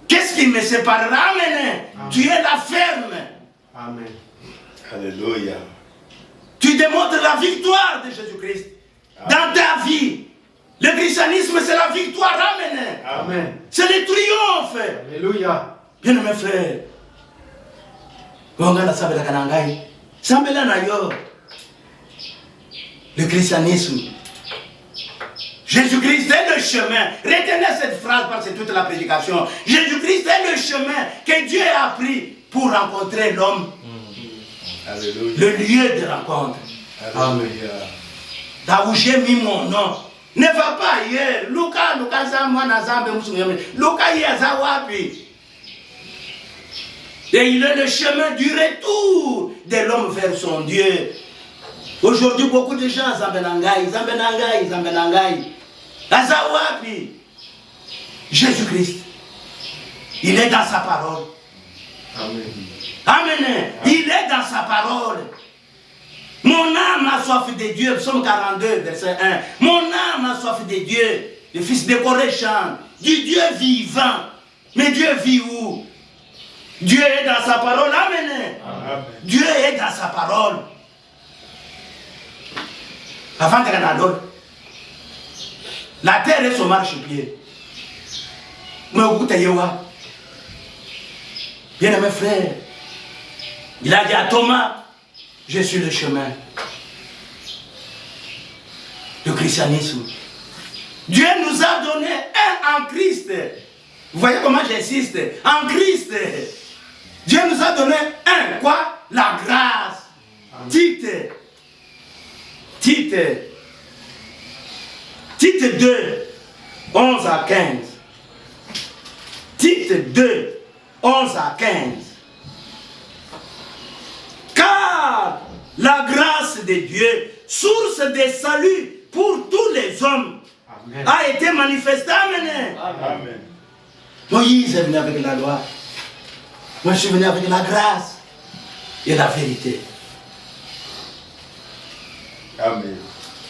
Qu'est-ce qui me séparera? Amen. Tu es la ferme. Amen. Alléluia. Tu démontres la victoire de Jésus-Christ dans ta vie. Le christianisme, c'est la victoire. Amen. Amen. C'est le triomphe. Alléluia. Bien mes frères. Le christianisme. Jésus-Christ est le chemin. Retenez cette phrase parce que c'est toute la prédication. Jésus-Christ est le chemin que Dieu a pris pour rencontrer l'homme. Alléluia. Le lieu de rencontre. Alléluia. Là où j'ai mis mon nom. Ne va pas ailleurs. Luka Zawapi. Et il est le chemin du retour de l'homme vers son Dieu. Aujourd'hui, beaucoup de gens, Zambenangai. Azawapi. Jésus-Christ. Il est dans sa parole. Amen. Amen. Il est dans sa parole. Mon âme a soif de Dieu. Psaume 42, verset 1. Mon âme a soif de Dieu. Le fils de Corée chante. Du Dieu vivant. Mais Dieu vit où? Dieu est dans sa parole. Amen. Amen. Dieu est dans sa parole. Avant de l'adore, la terre est son marchepied. Mais au bout de Yewa, bien mes frères, il a dit à Thomas, je suis le chemin. Le christianisme. Dieu nous a donné un en Christ. Vous voyez comment j'insiste? En Christ. Dieu nous a donné un, quoi? La grâce. Tite 2, 11 à 15. Tite 2, 11 à 15. Car la grâce de Dieu, source de salut pour tous les hommes, Amen. a été manifestée. Amen. Amen. Moïse est venu avec la loi. Moi, je suis venu avec la grâce et la vérité. Amen.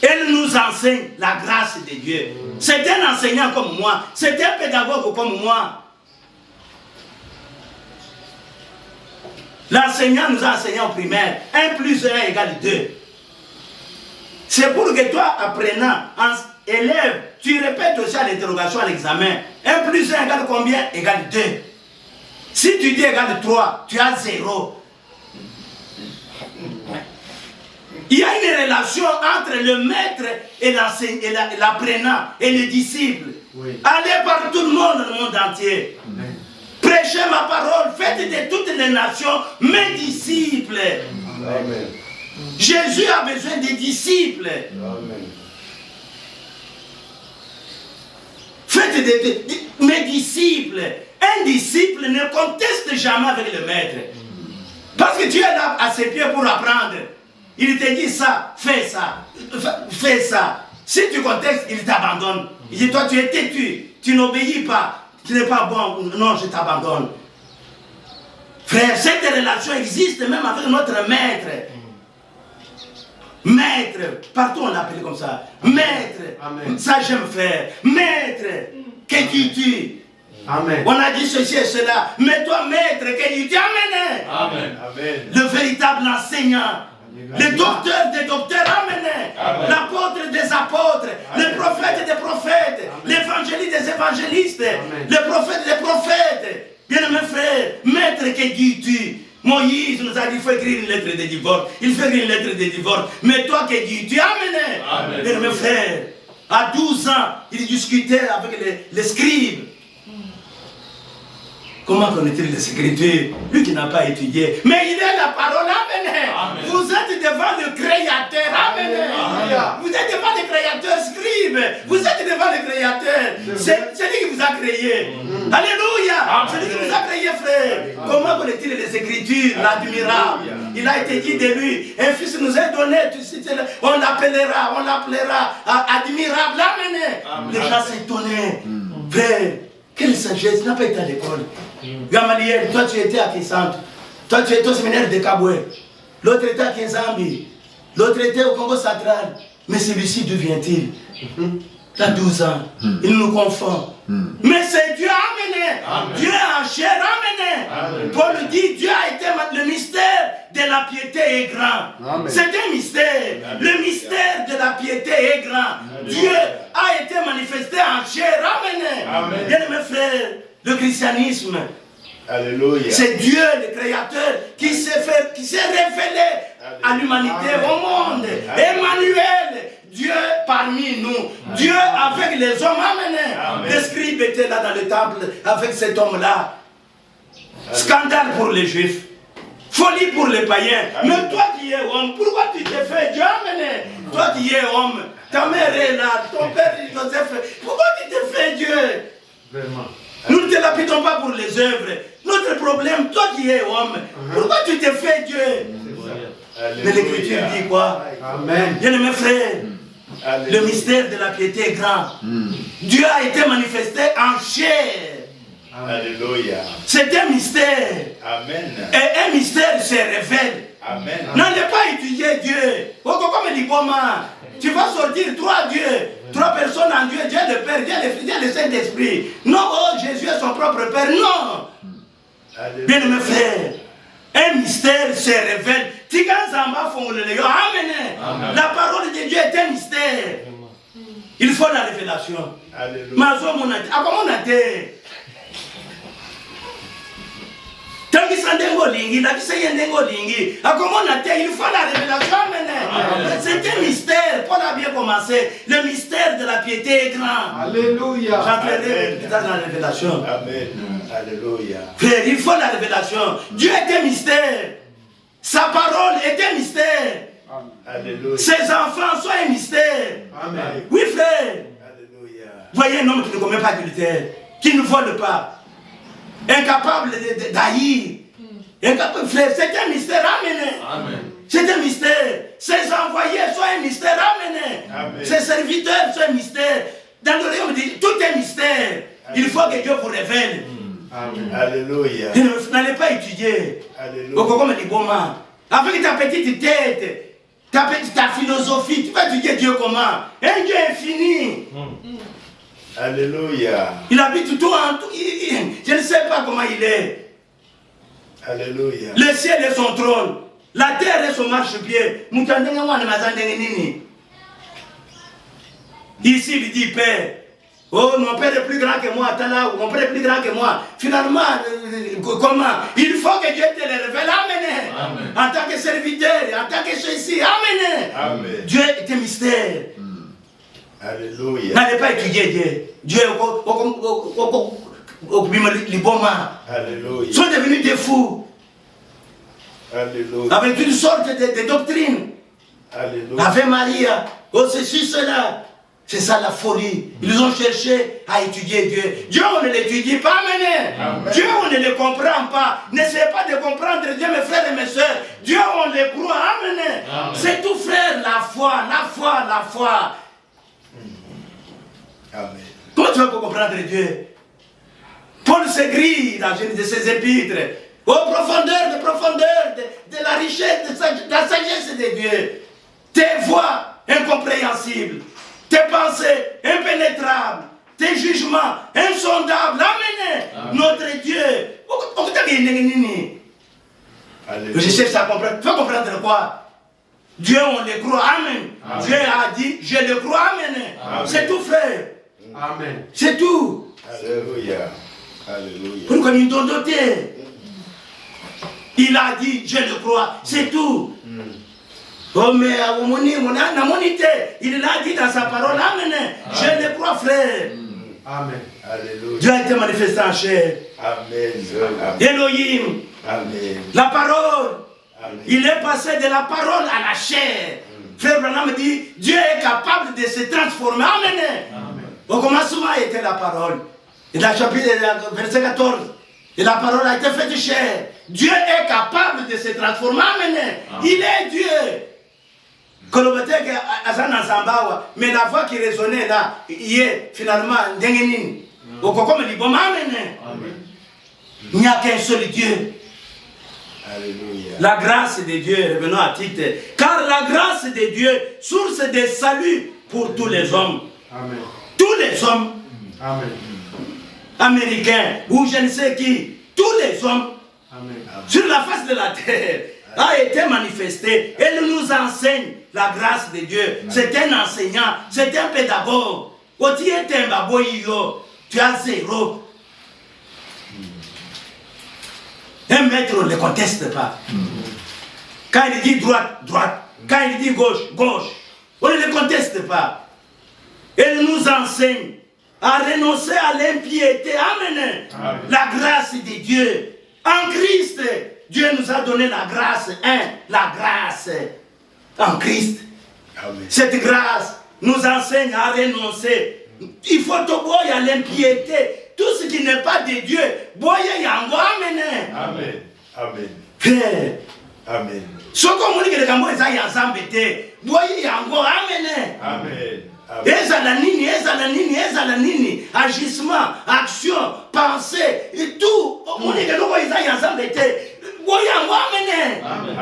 Elle nous enseigne la grâce de Dieu. C'est un enseignant comme moi. C'est un pédagogue comme moi. L'enseignant nous a enseigné en primaire. 1 plus 1 égale 2. C'est pour que toi, apprenant, élève, tu répètes aussi à l'interrogation, à l'examen. 1 plus 1 égale combien? Égale 2. Si tu dis égale 3, tu as 0. Il y a une relation entre le maître et l'apprenant et le disciple. Oui. Allez par tout le monde, le monde entier. Amen. Prêchez ma parole, faites de toutes les nations mes disciples. Amen. Jésus a besoin des disciples. Amen. Faites mes disciples. Un disciple ne conteste jamais avec le maître. Parce que tu es là à ses pieds pour apprendre. Il te dit ça, fais ça, fais ça. Si tu contestes, il t'abandonne. Il dit, toi tu es têtu, tu n'obéis pas, tu n'es pas bon, non, je t'abandonne. Frère, cette relation existe même avec notre maître. Maître, partout on l'appelle comme ça. Maître, amen. Ça j'aime faire. Maître, que dis-tu? Amen. On a dit ceci et cela. Mais toi, maître, que dis-tu? Amen. Amen. Amen. Le véritable enseignant. Le docteur des docteurs, amen. L'apôtre des apôtres, le prophète des prophètes, l'évangéliste des évangélistes, le prophète des prophètes. Bien-aimé frère, maître, que dis-tu? Moïse nous a dit qu'il faut écrire une lettre de divorce. Il fait écrire une lettre de divorce. Mais toi, que dis-tu? Amen. Bien-aimé frère, à 12 ans, il discutait avec les scribes. Comment connaît-il les Écritures? Lui qui n'a pas étudié. Mais il est la parole, amen. Amen. Vous êtes devant le Créateur, amen. Amen. Vous êtes devant le Créateur, scribe. Vous êtes devant le Créateur. C'est lui qui vous a créé. Alléluia. C'est lui qui vous a créé, frère. Comment connaît-il les Écritures? L'admirable. Il a été dit de lui, un fils nous est donné, on l'appellera admirable, amen. Les gens s'étonnaient. Frère, quelle sagesse, il n'a pas été à l'école. Gamaliel, toi tu étais à Kisante, toi tu étais au séminaire de Kaboué, l'autre était à Kinzambi, l'autre était au Congo central. Mais celui-ci, d'où vient-il? Il a 12 ans, il nous confond. Mais c'est Dieu, amen. Dieu en chair, amen. Paul dit, Dieu a été le mystère de la piété est grand. C'est un mystère. Le mystère de la piété est grand. Dieu a été manifesté en chair, amen. Bien mes frères, le christianisme, c'est Dieu, le Créateur, qui s'est révélé à l'humanité, au monde. Emmanuel, Dieu parmi nous, Dieu avec les hommes, amen. Les scribes étaient là dans le temple avec cet homme-là. Scandale pour les juifs, folie pour les païens. Mais toi qui es homme, pourquoi tu t'es fait Dieu, amen? Toi qui es homme, ta mère est là, ton père Joseph, pourquoi tu t'es fait Dieu? Vraiment. Nous ne te lapidons pas pour les œuvres. Notre problème, toi qui es homme, pourquoi tu t'es fait Dieu? Mais l'Écriture dit quoi? Amen. Bien mes frères, le mystère de la piété est grand. Dieu a été manifesté en chair. Alléluia. C'est un mystère. Amen. Et un mystère se révèle. Amen. N'allez pas étudier Dieu. Tu vas sortir 3 dieux, 3 personnes en Dieu, Dieu le Père, Dieu le Fils, Dieu le Saint-Esprit. Non, oh, Jésus est son propre Père. Non. Bien mes frères, un mystère se révèle. Amen. La parole de Dieu est un mystère. Il faut la révélation. Tant qu'il s'en dégolingue, il faut la révélation. C'est un mystère. Paul a bien commencé. Le mystère de la piété est grand. Alléluia. J'entrerai plus tard dans la révélation. Amen. Alléluia. Frère, il faut la révélation. Dieu est un mystère. Sa parole est un mystère. Alléluia. Ses enfants sont un mystère. Amen. Oui, frère. Alléluia. Voyez un homme qui ne commet pas d'adultère, qui ne vole pas, incapable d'haïr. Frère, c'est un mystère, amen. C'est un mystère. Ses envoyés sont un mystère, amen. Ses serviteurs sont un mystère. Dans le royaume, tout est mystère. Il faut que Dieu vous révèle. Amen. Alléluia. Vous n'allez pas étudier. Alléluia. Avec ta petite tête, ta philosophie, tu vas étudier Dieu comment? Un Dieu infini. Alléluia. Il habite tout en tout. Je ne sais pas comment il est. Alléluia. Le ciel est son trône. La terre est son marchepied. Ici, il dit, Père, oh, mon Père est plus grand que moi, mon Père est plus grand que moi. Finalement, comment? Il faut que Dieu te le révèle. Amen. Amen. En tant que serviteur, en tant que ceci. Amen. Amen. Dieu est un mystère. Alléluia. N'allez pas étudier Dieu. Dieu est Alléluia. sont devenus des fous. Alléluia. Avec une sorte de doctrine. Alléluia. Avec Maria, oh ceci, cela. C'est ça la folie. Ils ont cherché à étudier Dieu. Dieu, on ne l'étudie pas, amen. Dieu, on ne le comprend pas. N'essayez pas de comprendre Dieu, mes frères et mes soeurs. Dieu, on le croit, amen. C'est tout, frère, la foi, la foi, la foi. Amen. Comment tu vas comprendre Dieu? Paul s'écrit dans une de ses épîtres, aux profondeurs de la richesse, de la sagesse de Dieu. Tes voies incompréhensibles, tes pensées impénétrables, tes jugements insondables. Amen. Notre Dieu. Je cherche à comprendre. Tu vas comprendre quoi? Dieu, on le croit. Amen. Dieu a dit, je le crois. Amen. C'est tout, frère. Amen. C'est tout. Alléluia. Alléluia. Pourquoi nous donne doté? Il a dit, je le crois. C'est tout. Oh, mais il l'a dit dans sa parole. Amen. Je le crois, frère. Amen. Alléluia. Dieu a été manifesté en chair. Amen. Elohim. Amen. La parole. Amen. Il est passé de la parole à la chair. Frère Branham dit, Dieu est capable de se transformer. Amen. Au commencement était la parole. Et dans le chapitre, verset 14, et la parole a été faite chair. Dieu est capable de se transformer. Amen. Il est Dieu. Mais la voix qui résonnait là, il est finalement Amen. Il n'y a qu'un seul Dieu. Alléluia. La grâce de Dieu, revenons à Tite, car la grâce de Dieu, source de salut pour tous les hommes. Amen. Tous les hommes. Amen. Américains, ou je ne sais qui, tous les hommes. Amen. Sur la face de la terre a été manifesté. Elle nous enseigne la grâce de Dieu. C'est un enseignant, c'est un pédagogue. Quand tu es un baboyo, tu as zéro. Un maître, on ne le conteste pas. Quand il dit droite, droite. Quand il dit gauche, gauche. On ne le conteste pas. Elle nous enseigne à renoncer à l'impiété. Amen. Amen. La grâce de Dieu. En Christ, Dieu nous a donné la grâce. La grâce en Christ. Amen. Cette grâce nous enseigne à renoncer. Il faut te à l'impiété. Tout ce qui n'est pas de Dieu. Boye yango. Amen. Amen. Amen. Frère. Amen. Ce qu'on dit que les gamins sont ensemble. Boye yango. Amen. Amen. Ezalanini, agissement, action, pensée, et tout. On dit que nous sommes ensemble.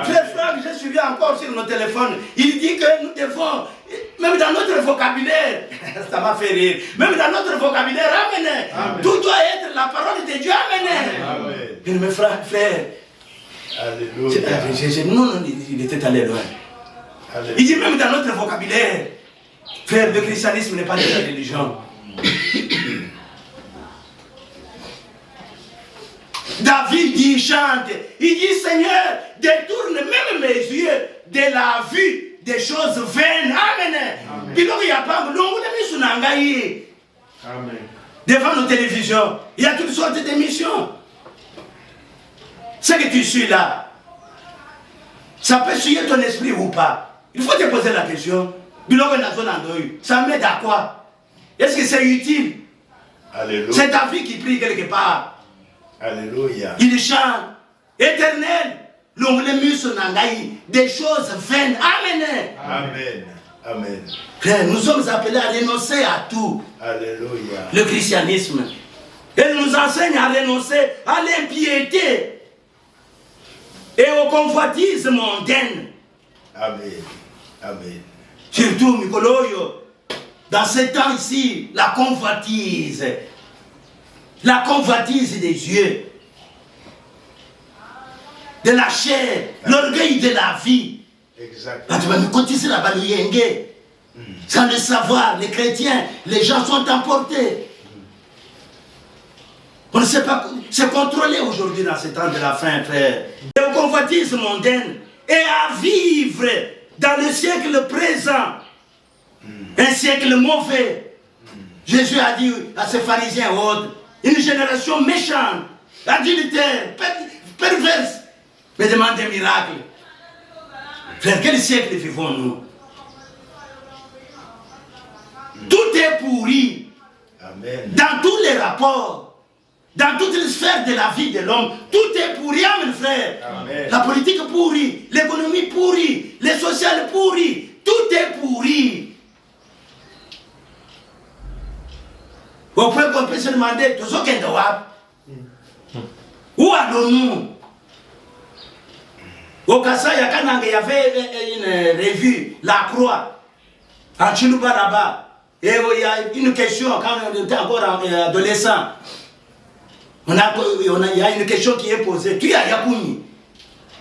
Frère, je suis encore sur nos téléphones. Il dit que nous devons, même dans notre vocabulaire, ça m'a fait rire, même dans notre vocabulaire, amen. Tout doit être la parole de Dieu, amen. Amen. Mes frères, Alléluia. Non, il était allé loin. Alléluia. Il dit même dans notre vocabulaire. Frère, le christianisme n'est pas de la religion. David dit, chante, il dit, Seigneur, détourne même mes yeux de la vue des choses vaines. Amen. Amen. Devant nos télévisions, il y a toutes sortes d'émissions. C'est que tu suis là. Ça peut suivre ton esprit ou pas. Il faut te poser la question. Ça m'aide à quoi? Est-ce que c'est utile? Alléluia. C'est David qui prie quelque part. Alléluia. Il chante. Éternel, des choses vaines. Amen. Amen. Amen. Frère, nous sommes appelés à renoncer à tout. Alléluia. Le christianisme. Elle nous enseigne à renoncer à l'impiété et au convoitisme mondaine. Amen. Amen. Surtout, Mikoloyo, dans ce temps ici, la convoitise des yeux. de la chair, l'orgueil de la vie. Exactement. Tu vas me cotiser là-bas, le yenge. Sans le savoir, les chrétiens, les gens sont emportés. On ne sait pas, c'est contrôlé aujourd'hui dans ce temps de la fin, frère. Et au convoitise mondaine et à vivre dans le siècle présent, un siècle mauvais. Jésus a dit à ces pharisiens autres, une génération méchante, adultère, perverse, me demande des miracles. Frère, quel siècle vivons-nous? Tout est pourri. Amen. Dans tous les rapports, dans toutes les sphères de la vie de l'homme, tout est pourri, amen, frère. Amen. La politique pourrie, l'économie pourrie, les sociales pourries, tout est pourri. Au point qu'on peut se demander, où allons-nous? Au Kassai, il y avait une revue, La Croix, en Chilouba là-bas. Et il y a une question, quand on était encore adolescent, il y a une question qui est posée. Tu as Yakouni.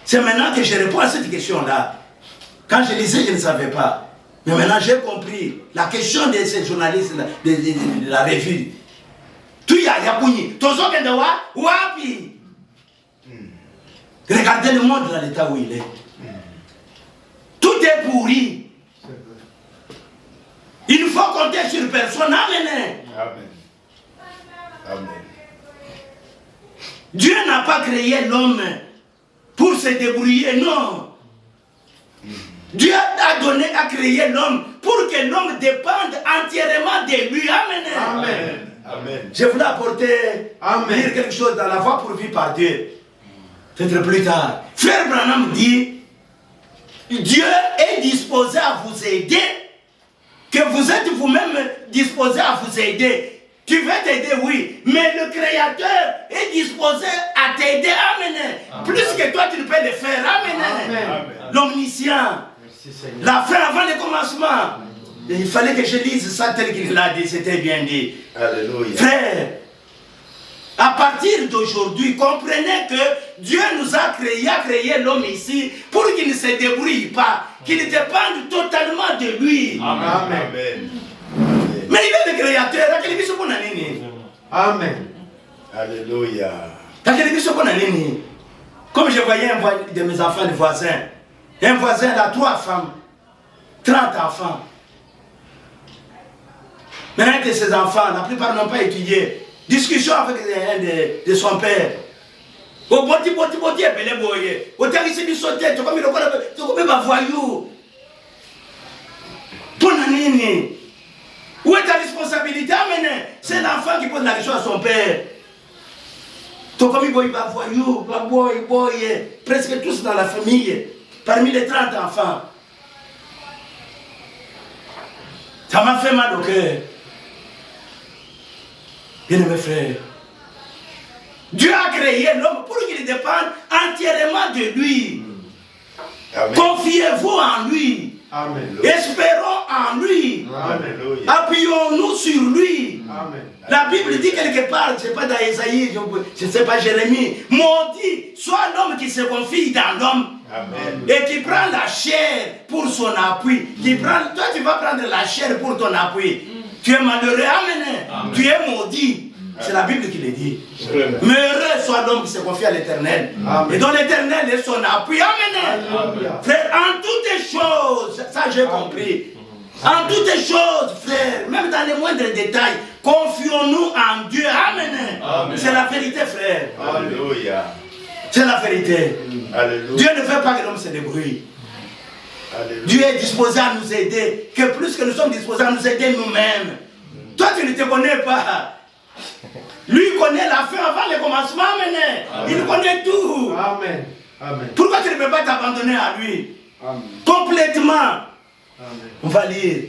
C'est maintenant que je réponds à cette question-là. Quand je lisais, je ne savais pas. Mais maintenant, j'ai compris la question de ces journalistes de la revue. Tu as Yakouni. Tozo Kendewa, Wapi. Regardez le monde dans l'état où il est. Tout est pourri. Il faut compter sur personne. Amen. Amen. Amen. Dieu n'a pas créé l'homme pour se débrouiller, non. Dieu a créé l'homme pour que l'homme dépende entièrement de lui. Amen. Amen. Amen. Je voulais apporter, Amen. dire quelque chose dans la voie pourvue par Dieu. Peut-être plus tard. Frère Branham dit, Dieu est disposé à vous aider, que vous êtes vous-même disposé à vous aider. Tu veux t'aider, oui, mais le Créateur est disposé à t'aider. Amen. Plus que toi, tu ne peux le faire. Amen. Amen. L'omniscient. Merci Seigneur. La fin avant le commencement. Et il fallait que je lise ça tel qu'il l'a dit. C'était bien dit. Alléluia. Frère, à partir d'aujourd'hui, comprenez que Dieu nous a créé l'homme ici pour qu'il ne se débrouille pas, qu'il dépende totalement de lui. Amen. Amen. Mais il est le créateur. Amen. Alléluia. Comme je voyais un de mes enfants, le voisin, un voisin a 3 femmes, 30 enfants. Maintenant que ses enfants, la plupart n'ont pas étudié, discussion avec un de son père. Au boti, appelé boye. Au tarisi du sauté, tu comme il va voyou. Bonanini. Où est ta responsabilité? Amen. C'est l'enfant qui pose la question à son père. Tu comme il va voyou, va boy, presque tous dans la famille, parmi les 30 enfants. Ça m'a fait mal au cœur. Bien-aimés frères, Dieu a créé l'homme pour qu'il dépende entièrement de lui. Amen. Confiez-vous en lui. Amen. Espérons en lui. Alléluia. Appuyons-nous sur lui. Amen. La Bible dit quelque part, je ne sais pas dans Isaïe, je ne sais pas Jérémie, maudit soit l'homme qui se confie dans l'homme. Amen. Et qui prend la chair pour son appui. Toi, tu vas prendre la chair pour ton appui. Tu es malheureux, amen. Tu es maudit. C'est la Bible qui le dit. Amen. Mais heureux soit l'homme qui se confie à l'Éternel. Amen. Et dont l'Éternel est son appui. Amen. Alléluia. Frère, en toutes choses, ça j'ai compris. En toutes choses, frère, même dans les moindres détails, confions-nous en Dieu. Amen. Amen. C'est la vérité, frère. Alléluia. C'est la vérité. Alléluia. Dieu ne veut pas que l'homme se débrouille. Alléluia. Dieu est disposé à nous aider, que plus que nous sommes disposés à nous aider nous-mêmes. Toi, tu ne te connais pas. Lui connaît la fin avant le commencement. Amen. Il connaît tout. Amen. Amen. Pourquoi tu ne peux pas t'abandonner à lui Amen. complètement? Amen. On va lire.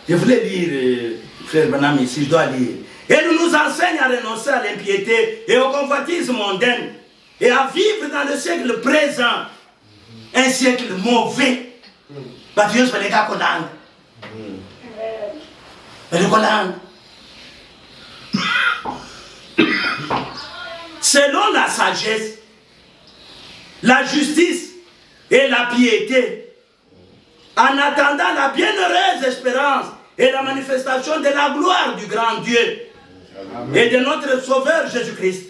Je voulais lire, frère Branham, ici, je dois lire. Et il nous enseigne à renoncer à l'impiété et au convoitisme mondain et à vivre dans le siècle présent, un siècle mauvais. Dieu se les gars selon la sagesse, la justice et la piété, en attendant la bienheureuse espérance et la manifestation de la gloire du grand Dieu et de notre Sauveur Jésus-Christ,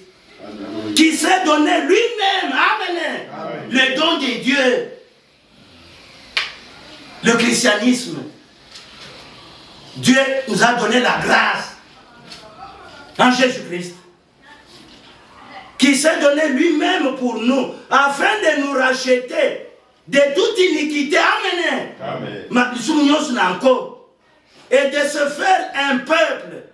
qui s'est donné lui-même, amen, le don de Dieu, le christianisme. Dieu nous a donné la grâce en Jésus-Christ, qui s'est donné lui-même pour nous, afin de nous racheter de toute iniquité, amen, et de se faire un peuple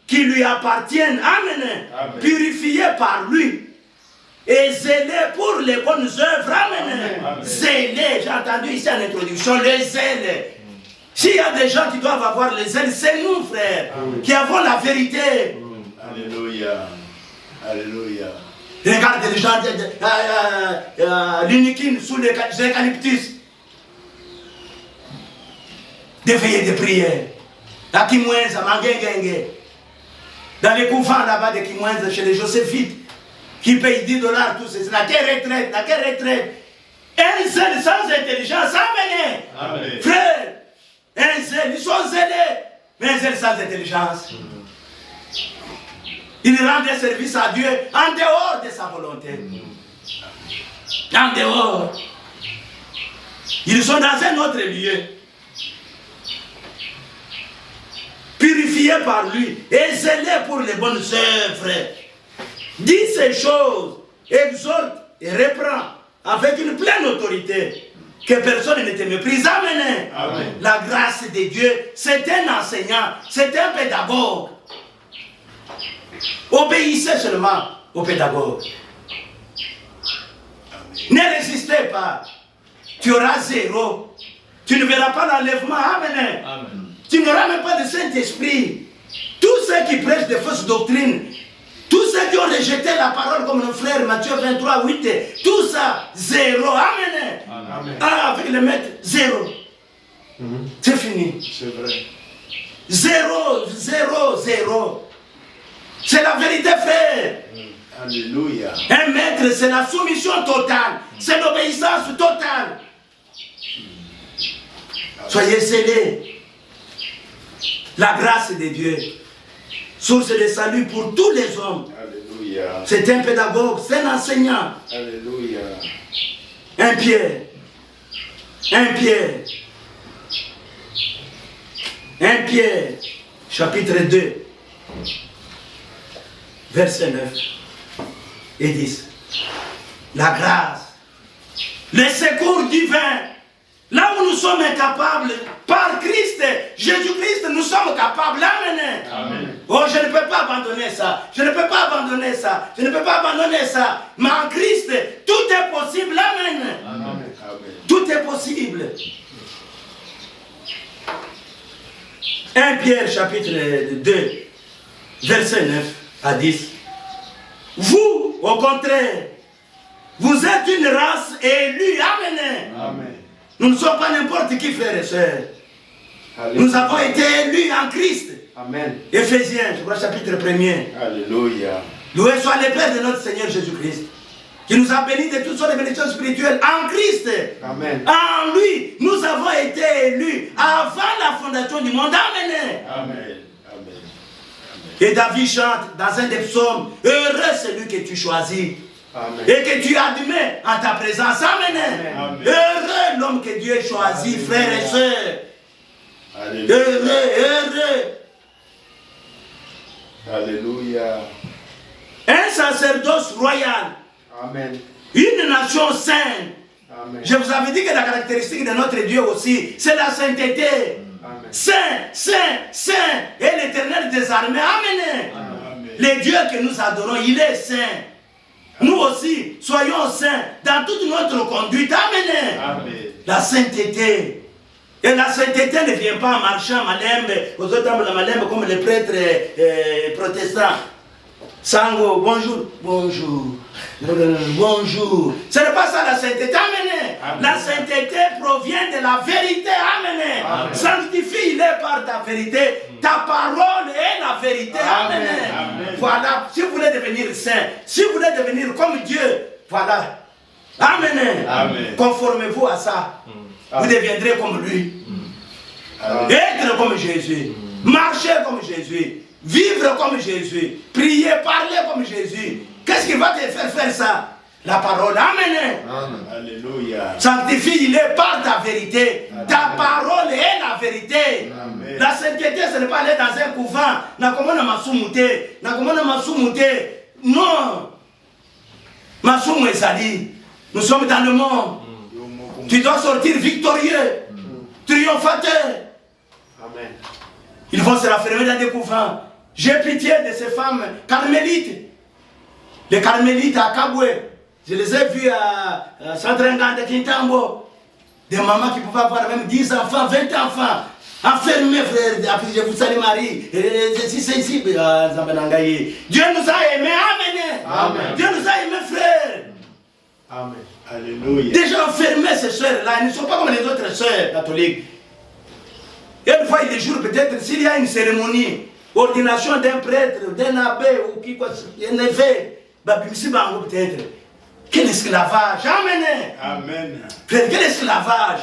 qui lui appartienne, amen, purifié par lui, et zélé pour les bonnes œuvres, amen, zélé, j'ai entendu ici en introduction, le zèle. S'il y a des gens qui doivent avoir les zèles, c'est nous, frères, qui avons la vérité. Alléluia. Alléluia. Regardez les gens, l'uniquine sous les eucalyptus. Des veillées de prière. À Kimwenza, Mangengenge. Dans les couvents là-bas de Kimwenza, chez les Joséphites, qui payent $10, tout ça. La quelle retraite, la quelle retraite. Un zèle sans intelligence, amen. Frère, un zèle, ils sont zélés, mais un zèle sans intelligence. Ils rendent des services à Dieu en dehors de sa volonté. En dehors. Ils sont dans un autre lieu. Purifiés par lui et zélés pour les bonnes œuvres. Dis ces choses, exhorte et reprend avec une pleine autorité. Que personne ne te méprise. Amen. Amen. La grâce de Dieu, c'est un enseignant, c'est un pédagogue. Obéissez seulement au pédagogue. Ne résistez pas. Tu auras zéro. Tu ne verras pas l'enlèvement. Amen. Tu n'auras même pas de Saint-Esprit. Tous ceux qui prêchent des fausses doctrines, tous ceux qui ont rejeté la parole comme le frère Matthieu 23, 8, tout ça, zéro. Amen. Ah, avec le maître, zéro. C'est fini. C'est vrai. Zéro, zéro, zéro. C'est la vérité, frère. Alléluia. Un maître, c'est la soumission totale. C'est l'obéissance totale. Soyez scellés. La grâce de Dieu, source de salut pour tous les hommes. Alléluia. C'est un pédagogue, c'est un enseignant. Alléluia. 1 Pierre. 1 Pierre. 1 Pierre, chapitre 2, verset 9 et 10. La grâce, le secours divin, là où nous sommes incapables, par Christ, Jésus-Christ, nous sommes capables. Amen. Amen. Oh, je ne peux pas abandonner ça. Je ne peux pas abandonner ça. Je ne peux pas abandonner ça. Mais en Christ, tout est possible. Amen. Amen. Tout est possible. 1 Pierre chapitre 2, verset 9 à 10. Vous, au contraire, vous êtes une race élue. Amen. Amen. Nous ne sommes pas n'importe qui, frères et sœurs. Nous avons été élus en Christ. Amen. Éphésiens, je crois, chapitre 1er. Alléluia. Loué soit le Père de notre Seigneur Jésus-Christ, qui nous a bénis de toutes sortes de bénédictions spirituelles en Christ. Amen. En lui, nous avons été élus avant la fondation du monde. Amen. Amen. Et David chante dans un des psaumes, heureux celui que tu choisis. Amen. Et que tu admets en ta présence. Amen. Amen. Heureux l'homme que Dieu choisit, frères et sœurs. Alléluia. Heureux, heureux. Alléluia. Un sacerdoce royal. Amen. Une nation sainte. Amen. Je vous avais dit que la caractéristique de notre Dieu aussi, c'est la sainteté. Amen. Saint, saint, saint. Et l'Éternel des armées. Amen. Amen. Le Dieu que nous adorons, il est saint. Nous aussi, soyons saints dans toute notre conduite. Amen. Amen. La sainteté. Et la sainteté ne vient pas en marchant malembe, aux autres la malembe comme les prêtres protestants. Sango, bonjour. Bonjour. Bonjour. Ce n'est pas ça la sainteté. Amen. La sainteté provient de la vérité. Amen. Sanctifie-les par ta vérité. Ta parole est la vérité. Amen. Voilà. Si vous voulez devenir saint, si vous voulez devenir comme Dieu, voilà. Amen. Conformez-vous à ça. Vous deviendrez comme lui. Être comme Jésus. Marcher comme Jésus. Vivre comme Jésus. Prier, parler comme Jésus. Qu'est-ce qui va te faire ça? La parole. Amen. Alléluia. Sanctifie-les par ta vérité. Ta parole est la vérité. Amen. La sainteté, ce n'est pas aller dans un couvent. Non. Masumu Ezali. Nous sommes dans le monde. Tu dois sortir victorieux. Triomphateur. Amen. Ils vont se raffermer dans des couvents. J'ai pitié de ces femmes carmélites. Les carmélites à Kabwe. Je les ai vus à Sandringan de Kintambo. Des mamans qui pouvaient avoir même 10 enfants, 20 enfants. Enfermés, frère. Je vous salue Marie. Dieu nous a aimés. Amen. Dieu nous a aimés, frère. Amen. Alléluia. Déjà enfermés, ces soeurs-là. Ils ne sont pas comme les autres soeurs catholiques. Et une fois, il est jour, peut-être, s'il y a une cérémonie, ordination d'un prêtre, d'un abbé, ou qui quoi, un évêque, peut-être. Quel esclavage. Amen. Frère, quel esclavage.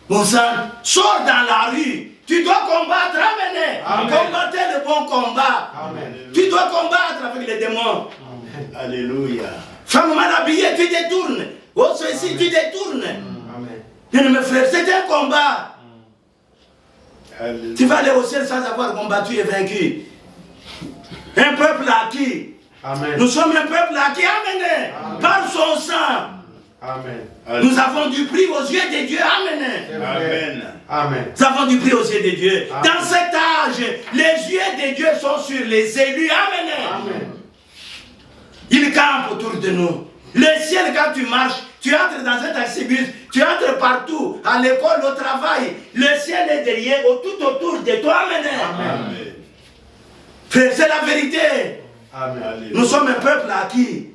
Mon sang, sors dans la rue. Tu dois combattre. Amen. Combattez le bon combat. Amen. Tu dois combattre avec les démons. Amen. Alléluia. Femme mal habillée, tu détournes. Oh, ceci, tu détournes. Amen. Bien, mes frères, c'est un combat. Alléluia. Tu vas aller au ciel sans avoir combattu et vaincu. Un peuple acquis. Amen. Nous sommes un peuple acquis. Amen. Par son sang. Amen. Nous avons du prix aux yeux de Dieu. Amen. Amen. Amen. Nous avons du prix aux yeux de Dieu. Amen. Dans cet âge, les yeux de Dieu sont sur les élus. Amen. Amen. Ils campent autour de nous. Le ciel, quand tu marches, tu entres dans un taxi-bus, tu entres partout, à l'école, au travail. Le ciel est derrière, tout autour de toi. Amen. Amen. Frère, c'est la vérité. Amen. Alléluia. Nous sommes un peuple acquis.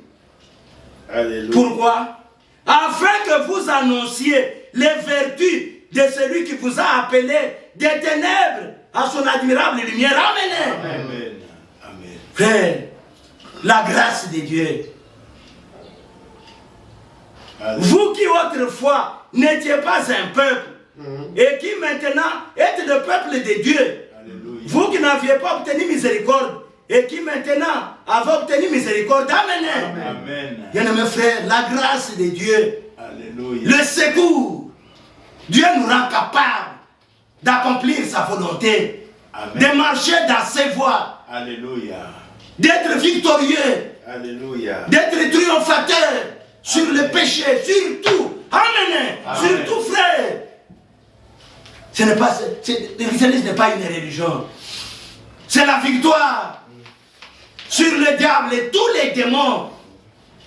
Alléluia. Pourquoi? Afin que vous annonciez les vertus de celui qui vous a appelé des ténèbres à son admirable lumière. Amen. Amen. Amen. Frère, la grâce de Dieu. Alléluia. Vous qui autrefois n'étiez pas un peuple et qui maintenant êtes le peuple de Dieu. Alléluia. Vous qui n'aviez pas obtenu miséricorde et qui maintenant avez obtenu miséricorde. Amen. Amen. Bien-aimés frères, la grâce de Dieu, Alléluia. le secours, Dieu nous rend capable d'accomplir sa volonté, Amen. de marcher dans ses voies, Alléluia. d'être victorieux, Alléluia. d'être triomphateur sur le péché, sur tout. Amen. Amen. Sur tout, frère. Le christianisme n'est pas une religion. C'est la victoire sur le diable et tous les démons.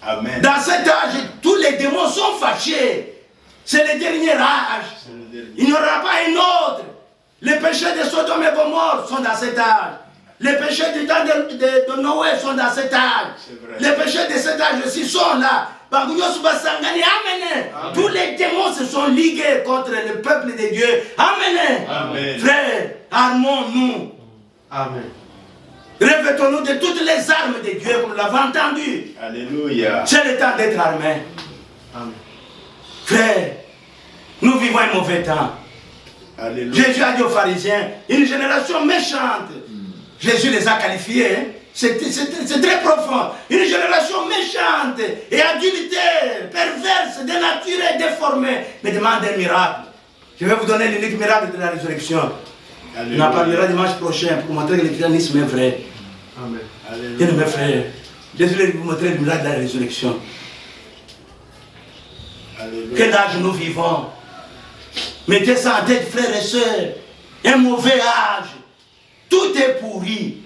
Amen. Dans cet âge, tous les démons sont fâchés. C'est le dernier âge. C'est le dernier. Il n'y aura pas un autre. Les péchés de Sodome et Gomorrhe sont dans cet âge. Les péchés du temps de Noé sont dans cet âge. C'est vrai. Les péchés de cet âge aussi sont là. Amen. Tous les démons se sont ligués contre le peuple de Dieu. Amen. Amen. Frères, armons-nous. Amen. Revêtons-nous de toutes les armes de Dieu, comme nous l'avons entendu. Alléluia. C'est le temps d'être armés. Amen. Frères, nous vivons un mauvais temps. Alléluia. Jésus a dit aux pharisiens, une génération méchante. Jésus les a qualifiés. Hein. C'est très profond. Une génération méchante et adultère, perverse, dénaturée, déformée, me demande un miracle. Je vais vous donner l'unique miracle de la résurrection. On en Alléluia. parlera dimanche prochain pour montrer que le christianisme est vrai. Amen. Bien, Alléluia. mes frères, désolé de vous montrer le miracle de la résurrection. Alléluia. Quel âge nous vivons? Mettez ça en tête, frères et sœurs. Un mauvais âge. Tout est pourri.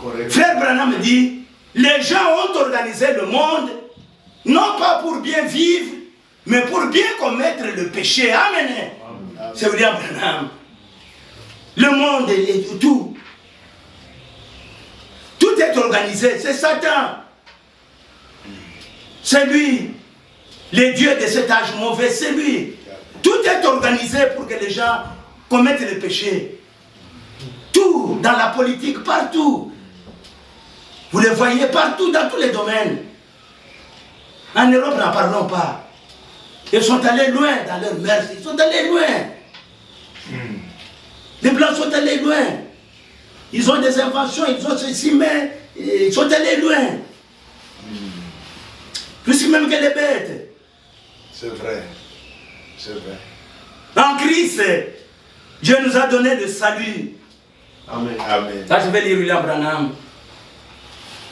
Correct. Frère Branham dit, les gens ont organisé le monde, non pas pour bien vivre, mais pour bien commettre le péché. Amen. C'est William Branham. Le monde est tout. Tout est organisé, c'est Satan. C'est lui. Les dieux de cet âge mauvais, c'est lui. Tout est organisé pour que les gens commettent le péché. Tout, dans la politique, partout. Vous les voyez partout, dans tous les domaines. En Europe, n'en parlons pas. Ils sont allés loin dans leur mœurs. Ils sont allés loin. Les Blancs sont allés loin. Ils ont des inventions, ils ont ceci, mais ils sont allés loin. Plus même que les bêtes. C'est vrai. C'est vrai. En Christ, Dieu nous a donné le salut. Amen. Amen. Là, je vais lire William Branham.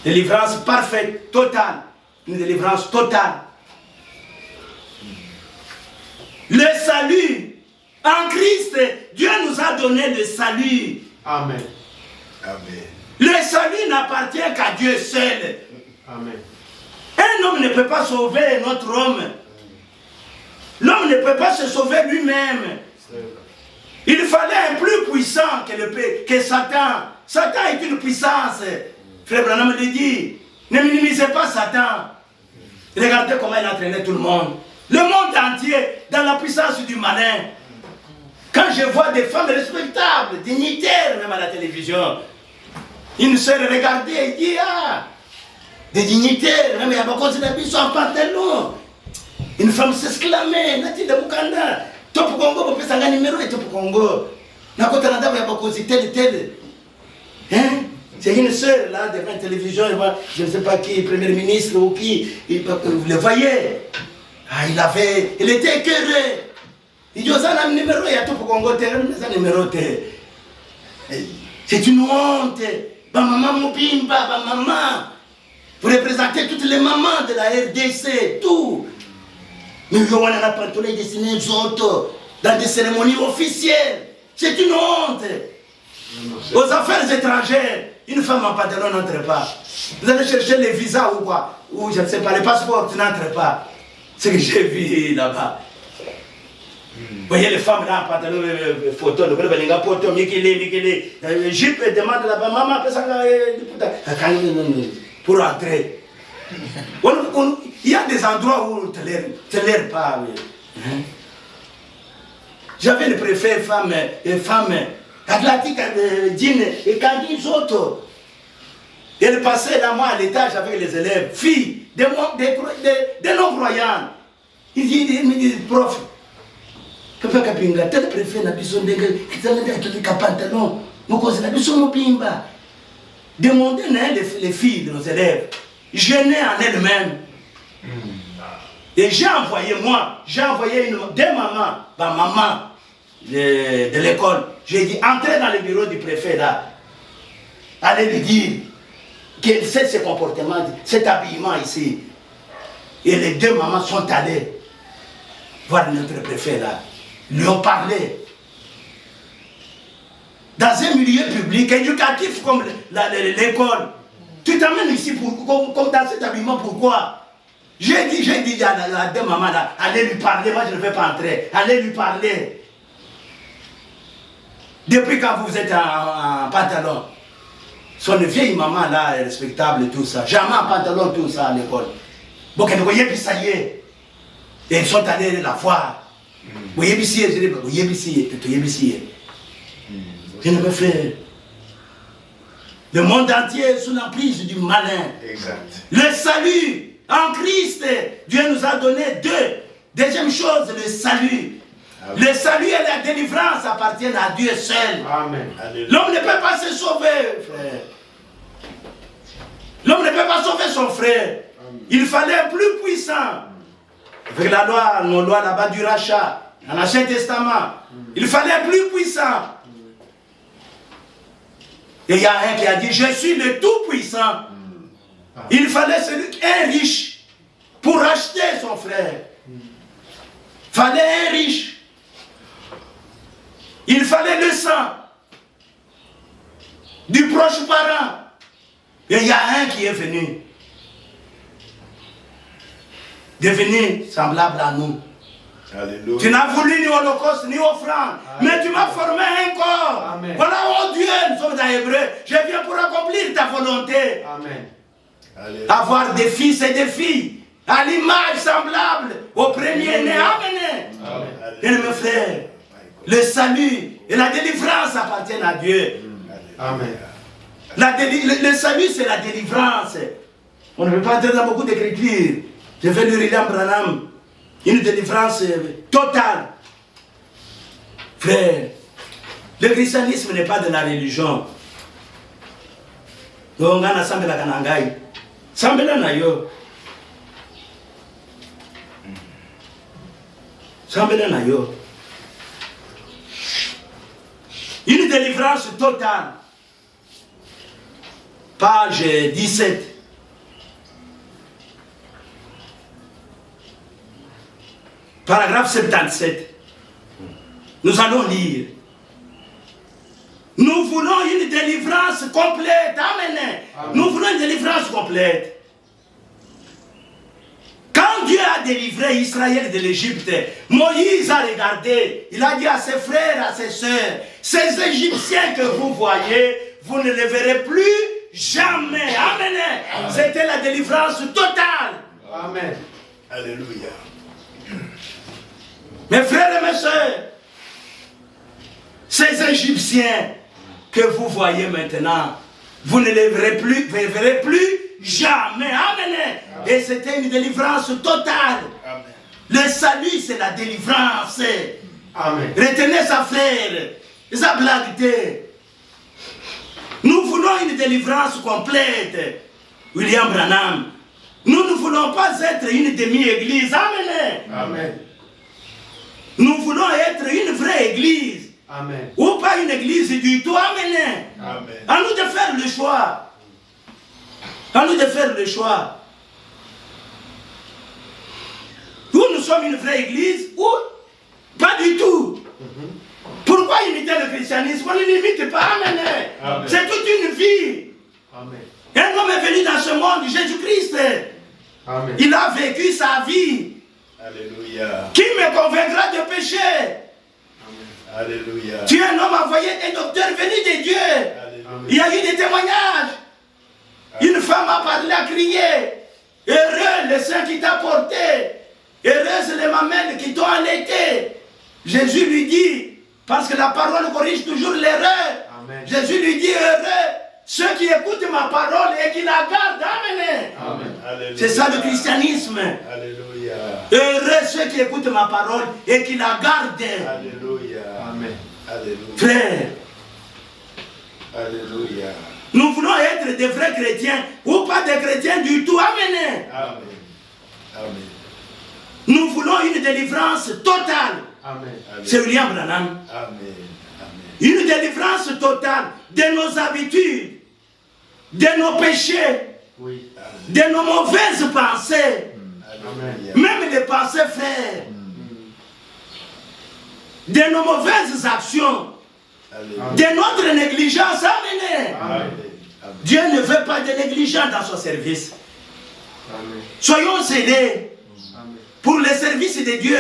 Délivrance parfaite, totale. Une délivrance totale. Le salut. En Christ, Dieu nous a donné le salut. Amen. Amen. Le salut n'appartient qu'à Dieu seul. Amen. Un homme ne peut pas sauver un autre homme. L'homme ne peut pas se sauver lui-même. Il fallait un plus puissant que Satan. Satan est une puissance. Frère Branham le dit. Ne minimisez pas Satan. Regardez comment il entraînait tout le monde. Le monde entier dans la puissance du malin. Quand je vois des femmes respectables, dignitaires même à la télévision, une sœur regardait et dit, ah, des dignitaires, même il y a beaucoup de habits en pantalon. Une femme s'exclamait, Nati de Bukanda, Top Congo, pour faire un numéro et Top Congo. Nakota Nada, il y a beaucoup de tel. Hein? C'est une sœur là devant la télévision, je ne sais pas qui, premier ministre ou qui, vous le voyez. Ah, il était écœuré. Il dit, ça un numéro, il y a Top Congo, ça numéro. C'est une honte. Ma maman Moubimba, ma maman. Vous représentez toutes les mamans de la RDC, tout. Mais on a pantalon dessiné les autres dans des cérémonies officielles. C'est une honte. Aux affaires étrangères, une femme en pantalon n'entre pas. Vous allez chercher les visas ou quoi, ou je ne sais pas, les passeports, tu n'entres pas. C'est ce que j'ai vu là-bas. Vous voyez les femmes là en pantalon, photo, le belinga photo, Mikele, Jupe demande là-bas, maman, pour entrer. Il y a des endroits où tu ne l'air pas. J'avais le préfet femme, Atlantique, Dine, et Kandi Zoto. Elle passait là, moi, à l'étage avec les élèves, filles, des non-croyants. Il dit, prof, Papa Kapinga, tel préfet n'a besoin de pantalon, nous causons la besoin de pimba. Demandez les filles de nos élèves, gênées en elles-mêmes. Et j'ai envoyé deux mamans, ma maman de l'école. J'ai dit, entrez dans le bureau du préfet là. Allez lui dire qu'elle sait ce comportement, cet habillement ici. Et les deux mamans sont allées voir notre préfet là. Lui ont parlé. Dans un milieu public, éducatif comme l'école, tu t'amènes ici comme dans cet habillement, pourquoi? J'ai dit à deux mamans là, allez lui parler, moi je ne vais pas entrer, allez lui parler. Depuis quand vous êtes en pantalon, son vieille maman là est respectable, tout ça, jamais en pantalon, tout ça à l'école. Bon, qu'elle ne voyait plus ça y est. Et ils sont allés la voir. Vous voyez ici, je dis, vous voyez ici. Je ne me fais. Le monde entier est sous l'emprise du malin. Exact. Le salut en Christ, Dieu nous a donné deux. Deuxième chose, le salut. Amen. Le salut et la délivrance appartiennent à Dieu seul. Amen. L'homme ne peut pas se sauver, frère. L'homme ne peut pas sauver son frère. Amen. Il fallait un plus puissant. Avec la loi, nos lois là-bas du rachat, dans l'Ancien Testament, il fallait un plus puissant. Et il y a un qui a dit, je suis le tout-puissant. Il fallait un riche pour racheter son frère. Il fallait un riche. Il fallait le sang du proche parent. Et il y a un qui est venu, devenu semblable à nous. Alléluia. Tu n'as voulu ni holocauste ni offrande, mais tu m'as formé un corps. Amen. Voilà, oh Dieu, nous sommes dans Hébreu. Je viens pour accomplir ta volonté. Amen. Alléluia. Avoir des fils et des filles à l'image semblable au premier-né. Amen. Amen. Bien mes frères, le salut et la délivrance appartiennent à Dieu. Amen. Le salut, c'est la délivrance. On ne peut pas entrer dans beaucoup d'écritures. Je vais lire William Branham. Une délivrance totale. Frère, le christianisme n'est pas de la religion. Donc, on a sambe la kanangai. Sambe la nayo. Sambe la nayo. Une délivrance totale. Page 17. Paragraphe 77. Nous allons lire. Nous voulons une délivrance complète. Amen. Amen. Nous voulons une délivrance complète. Quand Dieu a délivré Israël de l'Égypte, Moïse a regardé. Il a dit à ses frères, à ses sœurs, ces Égyptiens que vous voyez, vous ne les verrez plus jamais. Amen. C'était la délivrance totale. Amen. Alléluia. Mes frères et mes sœurs, ces Égyptiens que vous voyez maintenant, vous ne les verrez plus jamais. Amen. Et c'était une délivrance totale. Amen. Le salut, c'est la délivrance. Amen. Retenez ça, frère. Ça blague. Nous voulons une délivrance complète. William Branham. Nous ne voulons pas être une demi-église. Amen. Amen. Nous voulons être une vraie église. Amen. Ou pas une église du tout. Amen. Amen. À nous de faire le choix. À nous de faire le choix. Ou nous sommes une vraie église, ou pas du tout. Pourquoi imiter le christianisme? On ne l'imite pas. Amen. Amen. C'est toute une vie. Amen. Un homme est venu dans ce monde, Jésus-Christ. Amen. Il a vécu sa vie. Alléluia. Qui me convaincra de pécher? Alléluia. Tu es un homme envoyé, un docteur venu de Dieu. Alléluia. Il y a eu des témoignages. Une femme a parlé, a crié. Heureux le sein qui t'a porté. Heureuses les mamelles qui t'ont allaité. Jésus lui dit, parce que la parole corrige toujours l'erreur. Amen. Jésus lui dit, heureux ceux qui écoutent ma parole et qui la gardent. Amen. Amen. Alléluia. C'est ça le christianisme. Alléluia. Heureux ceux qui écoutent ma parole et qui la gardent. Alléluia. Amen. Alléluia. Frère, Alléluia. nous voulons être des vrais chrétiens ou pas des chrétiens du tout. Amen. Amen. Amen. Nous voulons une délivrance totale. Amen. C'est William Branham. Amen. Amen. Une délivrance totale de nos habitudes, de nos péchés, Oui. de nos mauvaises pensées, Alléluia. même les pensées, frères, de nos mauvaises actions, Alléluia. de notre négligence. Amen. Amen. Dieu ne veut pas de négligents dans son service. Amen. Soyons zélés Amen. pour le service de Dieu,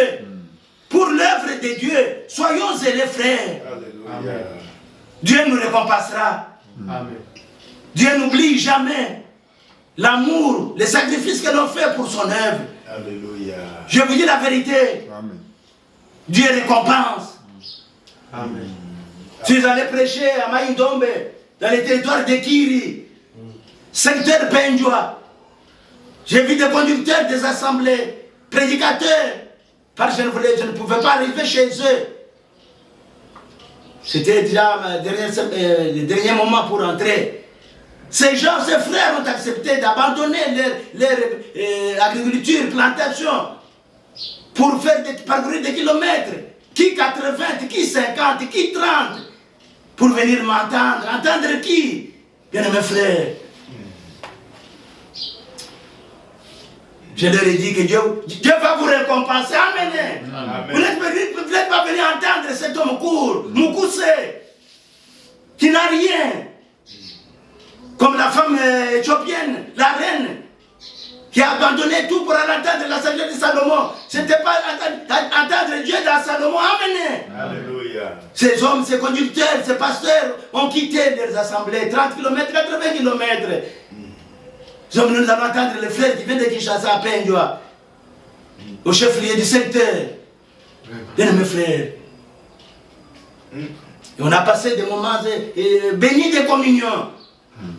pour l'œuvre de Dieu. Soyons zélés, frères. Alléluia. Amen. Dieu nous récompensera. Amen. Dieu n'oublie jamais l'amour, les sacrifices que l'on fait pour son œuvre. Alléluia. Je vous dis la vérité. Amen. Dieu récompense. Amen. Si vous allez prêcher à Maïndombe, dans les territoires de Kiri, secteur Benjoa, j'ai vu des conducteurs des assemblées, prédicateurs, parce que je ne pouvais pas arriver chez eux. C'était déjà le dernier moment pour entrer. Ces gens, ces frères ont accepté d'abandonner leur agriculture, plantation, pour faire parcourir des kilomètres, qui 80, qui 50, qui 30, pour venir m'entendre. Entendre qui? Bien mes frères. Je leur ai dit que Dieu va vous récompenser. Amen. Amen. Vous n'êtes pas venu entendre cet homme court, Mukuse, qui n'a rien. Comme la femme éthiopienne, la reine, qui a abandonné tout pour aller entendre la sagesse de Salomon. Ce n'était pas entendre Salomon. Amen. Alléluia. Ces hommes, ces conducteurs, ces pasteurs ont quitté leurs assemblées, 30 km, 80 km. Nous allons entendre les frères qui viennent de Kinshasa à Pendjoa, au chef-lieu du secteur. Bien mes frères. Et on a passé des moments bénis de communion.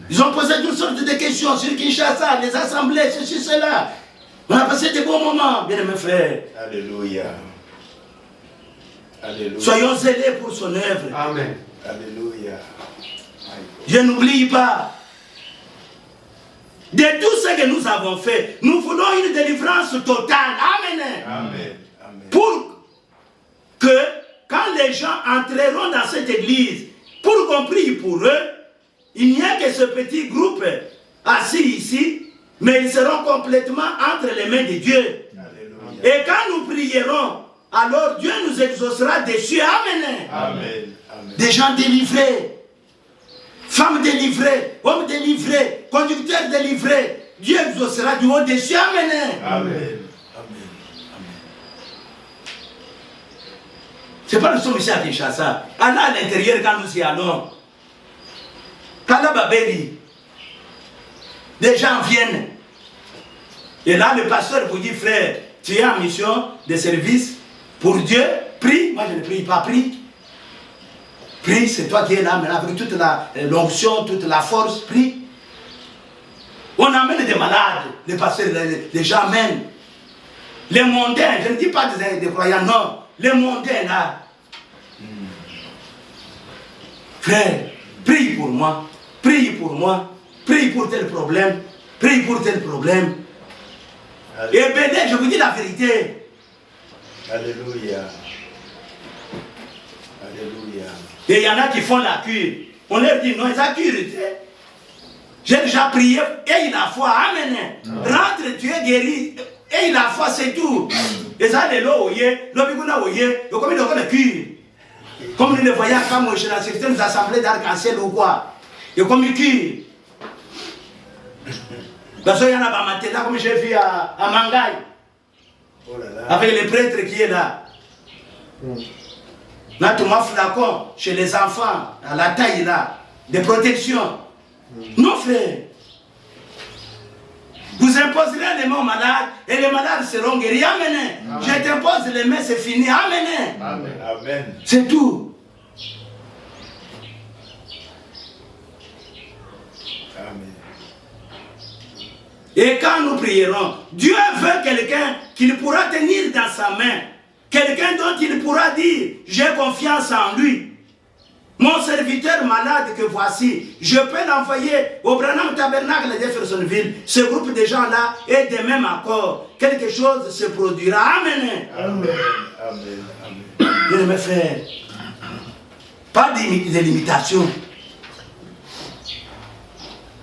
Ils ont posé toutes sortes de questions sur Kinshasa, les assemblées, ceci, cela. On a passé des bons moments, bien mes frères. Alléluia. Alléluia. Soyons zélés pour son œuvre. Amen. Alléluia. Je n'oublie pas. De tout ce que nous avons fait, nous voulons une délivrance totale. Amen. Amen. Amen. Pour que, quand les gens entreront dans cette église, pour qu'on prie pour eux, il n'y a que ce petit groupe assis ici, mais ils seront complètement entre les mains de Dieu. Alléluia. Et quand nous prierons, alors Dieu nous exaucera dessus. Amen. Amen. Amen. Des gens délivrés, femmes délivrées, hommes délivrés, conducteurs délivrés. Dieu exaucera du haut des cieux. Amen. Amen. Amen. C'est pas nous sommes ici à Kinshasa. On a à l'intérieur quand nous y allons. Kala Babeli. Des gens viennent. Et là, le pasteur vous dit, frère, tu es en mission de service pour Dieu. Prie. Moi, je ne prie pas. Prie. Prie, c'est toi qui es là, mais avec toute l'onction, toute la force. Prie. On amène des malades. Les pasteurs, les gens amènent. Les mondains, je ne dis pas des croyants, non. Les mondains, là. Frère, prie pour moi. Prie pour moi. Prie pour tel problème. Prie pour tel problème. Alléluia. Et Bédé, je vous dis la vérité. Alléluia. Alléluia. Et il y en a qui font la cure. On leur dit non, ça cure. J'ai déjà prié. Et il a foi. Amen. Rentre, tu es guéri. Et il a foi, c'est tout. Et ça, les lots, comme il a cure. Comme nous le voyons quand moi, je suis dans certaines assemblées d'arc-en-ciel ou quoi. Et comme il cure. Parce qu'il y en a pas maintenant, comme j'ai vu à Mangaï. Oh là là. Avec les prêtres qui est là. Là, tout mon flacon chez les enfants, à la taille là, de protection. Non, frère. Vous imposerez les mains aux malades et les malades seront guéris. Amen. Je t'impose les mains, c'est fini. Amen. Amen. Amen. C'est tout. Amen. Et quand nous prierons, Dieu veut quelqu'un qu'il pourra tenir dans sa main. Quelqu'un dont il pourra dire, j'ai confiance en lui. Mon serviteur malade que voici, je peux l'envoyer au Branham Tabernacle de Jeffersonville. Ce groupe de gens-là est de même accord. Quelque chose se produira. Amen. Amen. Amen. Amen. Bien mes frères, pas de limitation.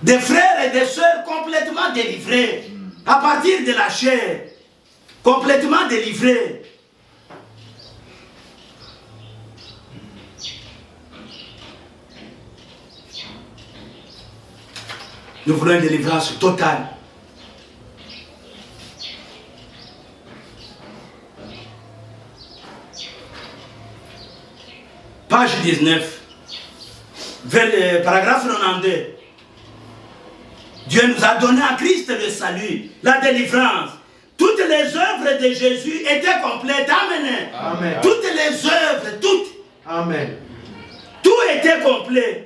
Des frères et des sœurs complètement délivrés. À partir de la chair, complètement délivrés. Nous voulons une délivrance totale. Page 19, paragraphe 92. Dieu nous a donné en Christ le salut, la délivrance. Toutes les œuvres de Jésus étaient complètes. Amen. Amen. Toutes les œuvres, toutes. Amen. Tout était complet.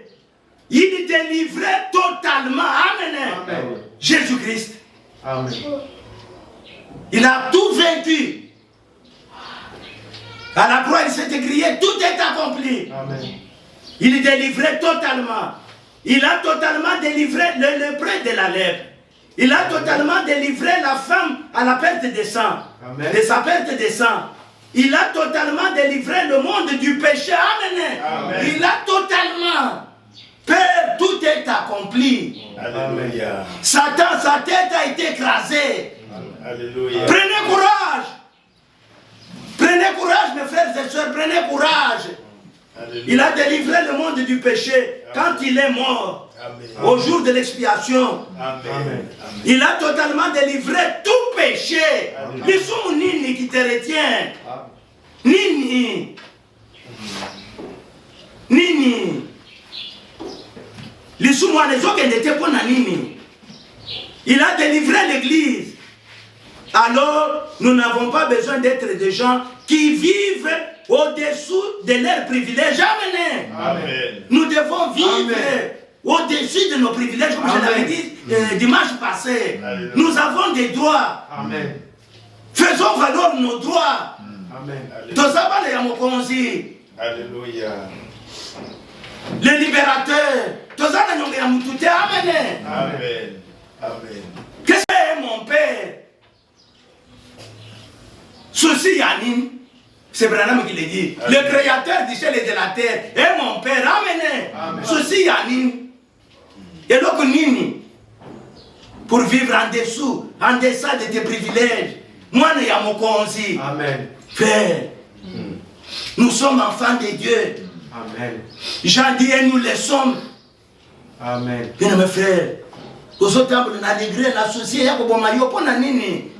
Il délivrait totalement. Amen. Amen. Jésus-Christ. Amen. Il a tout vaincu. À la croix, il s'est écrié, tout est accompli. Amen. Il délivrait totalement. Il a totalement délivré le lépreux de la lèpre. Il a totalement délivré la femme à la perte de sang. Amen. De sa perte de sang. Il a totalement délivré le monde du péché. Amen. Amen. Il a totalement. Père, tout est accompli. Alléluia. Satan, sa tête a été écrasée. Alléluia. Prenez courage. Prenez courage, mes frères et sœurs. Prenez courage. Alléluia. Il a délivré le monde du péché quand il est mort. Amen. Au jour de l'expiation. Amen. Amen. Amen. Il a totalement délivré tout péché. Amen. Les souvenirs qui te retiennent. Nini. Nini. Les sous-mois, les autres n'étaient pas dans Nini. Il a délivré l'église. Alors, nous n'avons pas besoin d'être des gens qui vivent au-dessous de leurs privilèges. Amen. Amen. Nous devons vivre Amen. au-dessus de nos privilèges, comme je l'avais dit dimanche passé. Amen. Nous avons des droits. Amen. Faisons valoir nos droits. Amen. Tozabale ya mokonzi. Alléluia. Le libérateur. Tozana nyonge ya mutute. Amen. Amen. Amen. Qu'est-ce que est mon père? Ceci Yannin. C'est Branham qui le dit. Amen. Le créateur du ciel et de la terre est mon père. Amen. Amen. Ceci Yannin. Et donc Nini. Pour vivre en dessous, en deçà de tes privilèges. Moi, il y a mon konzi. Amen. Frère, nous sommes enfants de Dieu. Amen. Jean dit et nous le sommes. Amen. Bien mes frères, aux autres temps, on a dégré l'associé à Bobomayo. Pour Nini.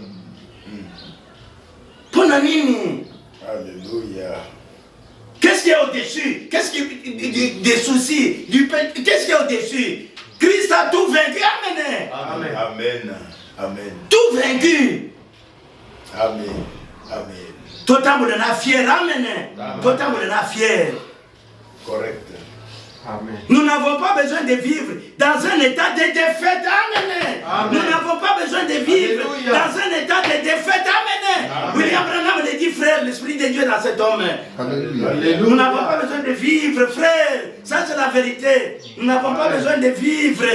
Pour Nini. Alléluia. Qu'est-ce qu'il y a au-dessus? Qu'est-ce qui des soucis? Qu'est-ce qu'il y a au-dessus? Christ a tout vaincu. Amen. Amen. Amen. Amen. Tout vaincu. Amen. Amen. Tout le temps, on est fier. Amen. Tout le temps, on est fier. Correct. Amen. Nous n'avons pas besoin de vivre dans un état de défaite. Amen. Amen. Nous n'avons pas besoin de vivre Alléluia. dans un état de défaite. Amen. Amen. William Branham le dit, frère, l'Esprit de Dieu dans cet homme. Alléluia. Nous n'avons pas besoin de vivre, frère. Ça, c'est la vérité. Nous n'avons pas besoin de vivre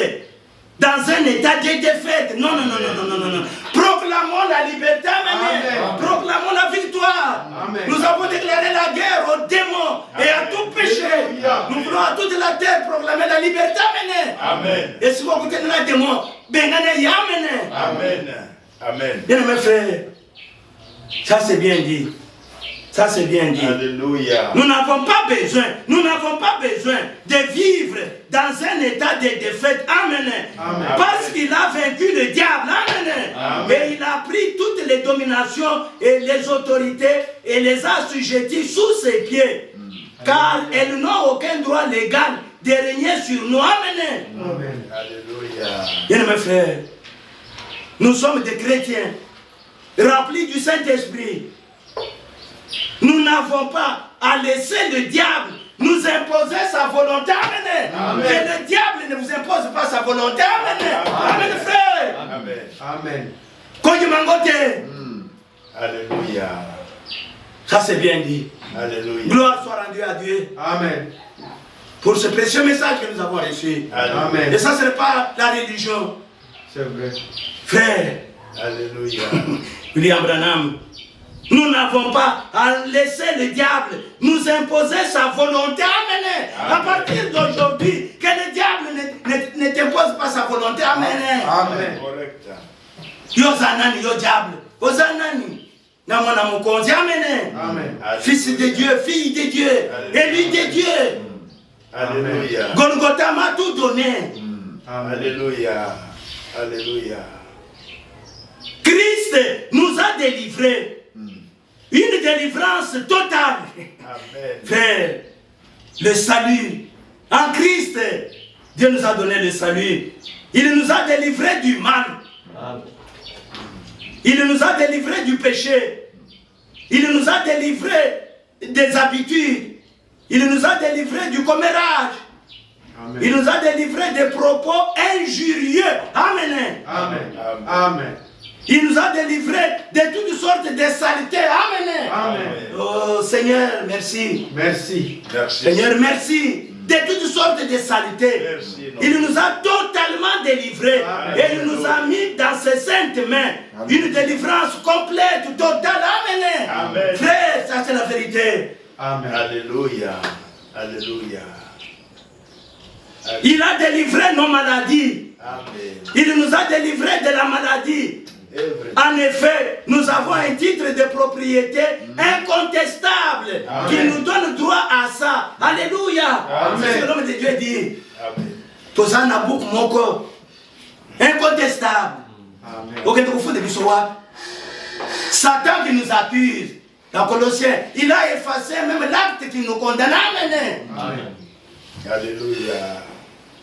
dans un état de défaite. Non, non, non, non, non, non, non. Proclamons la liberté. Amen. Amen. Proclamons la victoire. Amen. Nous avons déclaré la guerre aux démons et à tout péché. Alléluia. Nous voulons à toute la terre proclamer la liberté. Amen. Amen. Et si vous écoutez les démons, Bengane Amen. Amen. Amen. Bien mes frères, ça c'est bien dit. Ça c'est bien dit. Alléluia. Nous n'avons pas besoin de vivre dans un état de défaite. Amen. Amen. Parce qu'il a vaincu le diable. Amen. Amen. Et il a pris toutes les dominations et les autorités et les a assujetties sous ses pieds. Car elles n'ont aucun droit légal de régner sur nous. Amen. Amen. Alléluia. Bien mes frères, nous sommes des chrétiens remplis du Saint-Esprit. Nous n'avons pas à laisser le diable nous imposer sa volonté. Amen. Amen. Que le diable ne vous impose pas sa volonté. Amen. Amen, frère. Amen. Amen. Kojimangote. Alléluia. Ça c'est bien dit. Alléluia. Gloire soit rendue à Dieu Amen. pour ce précieux message que nous avons reçu. Amen. Et ça ce n'est pas la religion. C'est vrai. Frère, Alléluia. William Branham, nous n'avons pas à laisser le diable nous imposer sa volonté. Amen. À partir d'aujourd'hui, que le diable ne t'impose pas sa volonté. Amen. Amen. Correct. Yo zanani, yo diable. Yo zanani. Namona mokonzi. Amen. Amen. Fils de Dieu, fille de Dieu, élu de Dieu. Alléluia. Golgotha m'a tout donné. Amen. Alléluia. Alléluia. Christ nous a délivrés. Une délivrance totale. Amen. Frère, le salut. En Christ, Dieu nous a donné le salut. Il nous a délivrés du mal. Il nous a délivrés du péché. Il nous a délivrés des habitudes. Il nous a délivrés du commérage. Amen. Il nous a délivrés des propos injurieux. Amen. Amen. Amen. Il nous a délivrés de toutes sortes de saletés. Amen. Amen. Oh Seigneur, merci. Merci. Merci. Seigneur, merci. De toutes sortes de saletés. Merci, non. Il nous a totalement délivrés. Amen. Et il nous a mis dans ses saintes mains. Une délivrance complète, totale. Amen. Amen. Frère, ça c'est la vérité. Amen. Alléluia. Alléluia. Il a délivré nos maladies. Amen. Il nous a délivrés de la maladie. Every- En effet, nous avons un titre de propriété incontestable qui Amen. nous donne droit à ça. Alléluia. Amen. C'est ce que l'homme de Dieu dit. Amen. Tozana bouk moko. Incontestable. Amen. Ok, donc, au fond de Bissoua, Satan qui nous accuse, Dans Colossiens, il a effacé même l'acte qui nous condamne. Amen. Amen. Alléluia.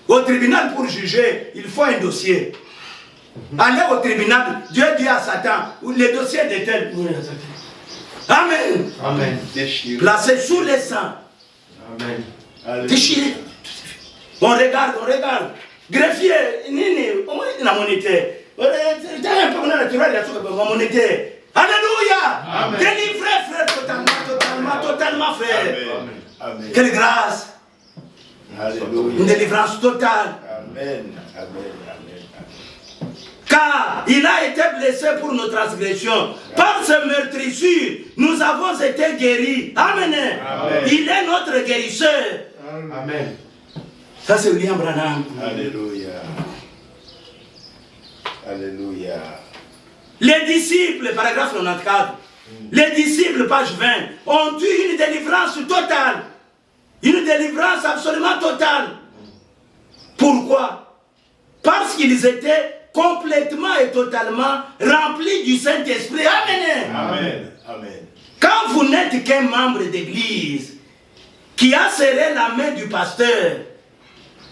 Au tribunal pour juger, il faut un dossier. Allez au tribunal, Dieu dit à Satan, le dossier de tel. Amen. Amen. Déchiré. Placé sous les sangs. Amen. Alléluia. Déchiré. On regarde. Greffier, nini, on la monnaie. Alléluia. Amen. Délivré, frère, totalement, frère. Amen. Amen. Quelle grâce. Alléluia. Une délivrance totale. Amen. Amen. Car il a été blessé pour nos transgressions. Par ce meurtrissure, nous avons été guéris. Amen. Amen. Il est notre guérisseur. Amen. Ça, c'est William Branham. Alléluia. Alléluia. Les disciples, paragraphe 94. Les disciples, page 20, ont eu une délivrance totale. Une délivrance absolument totale. Pourquoi? Parce qu'ils étaient complètement et totalement remplis du Saint-Esprit. Amen. Amen. Amen. Quand vous n'êtes qu'un membre d'église qui a serré la main du pasteur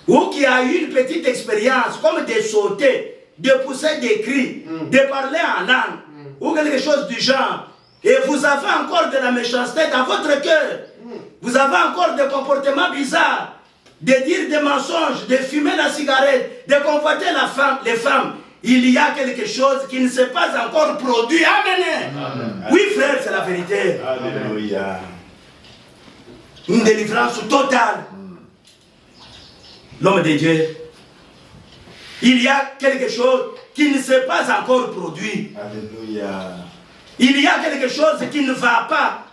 ou qui a eu une petite expérience comme de sauter, de pousser des cris, de parler en langue ou quelque chose du genre, et vous avez encore de la méchanceté dans votre cœur, vous avez encore des comportements bizarres, de dire des mensonges, de fumer la cigarette, de convoiter les femmes, il y a quelque chose qui ne s'est pas encore produit. Amen. Amen. Oui, frère, c'est la vérité. Alléluia. Une délivrance totale. L'homme de Dieu. Il y a quelque chose qui ne s'est pas encore produit. Alléluia. Il y a quelque chose qui ne va pas.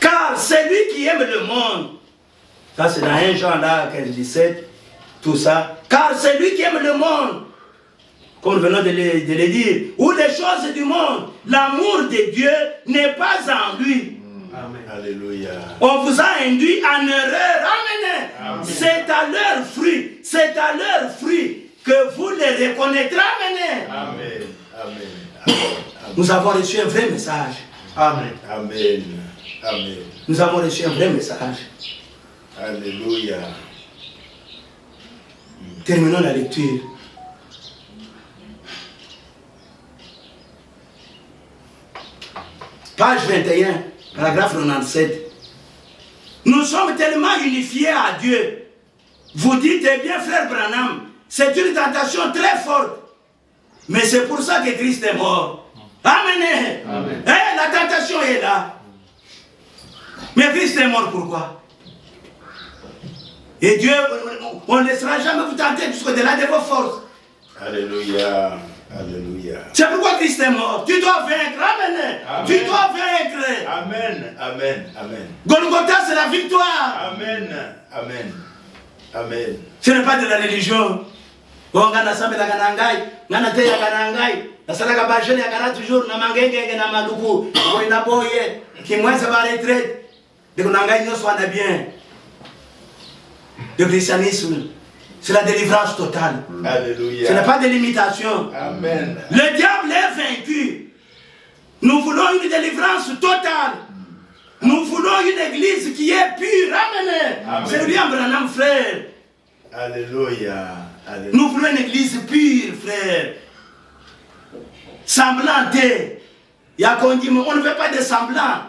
Car celui qui aime le monde, ça c'est dans 1 Jean là, 15, 17, tout ça. Car celui qui aime le monde, comme nous venons de le dire, ou les choses du monde, l'amour de Dieu n'est pas en lui. Amen. Alléluia. On vous a induit en erreur. Amen. Amen. C'est à leur fruit. C'est à leur fruit que vous les reconnaîtrez. Amen. Amen. Amen. Amen. Nous avons reçu un vrai message. Amen. Amen. Amen. Nous avons reçu un vrai message. Alléluia. Terminons la lecture. Page 21, paragraphe 97. Nous sommes tellement unifiés à Dieu. Vous dites, eh bien, frère Branham, c'est une tentation très forte. Mais c'est pour ça que Christ est mort. Amen. Amen. La tentation est là. Mais Christ est mort pourquoi? Et Dieu, on ne laissera jamais vous tenter jusqu'au-delà de vos forces. Alléluia. Alléluia. C'est pourquoi Christ est mort. Tu dois vaincre. Amen. Amen. Tu dois vaincre. Amen. Amen. Amen. Golgotha, c'est la victoire. Amen. Amen. Amen. Ce n'est pas de la religion. On gana sambe la ganangai, ngana te ya ganangai. La salaka bajene ya gana toujours na mangenge na maluku. Ko ina boye, qui moins ça va retraite. De ganangai nous soit bien. Le christianisme, c'est la délivrance totale. Alléluia. Ce n'est pas de l'imitation. Amen. Le diable est vaincu. Nous voulons une délivrance totale. Nous voulons une église qui est pure. Amen. Amen. C'est William Branham, frère. Alléluia. Alléluia. Nous voulons une église pure, frère. Semblante. Il y a qu'on dit, on ne veut pas de semblants.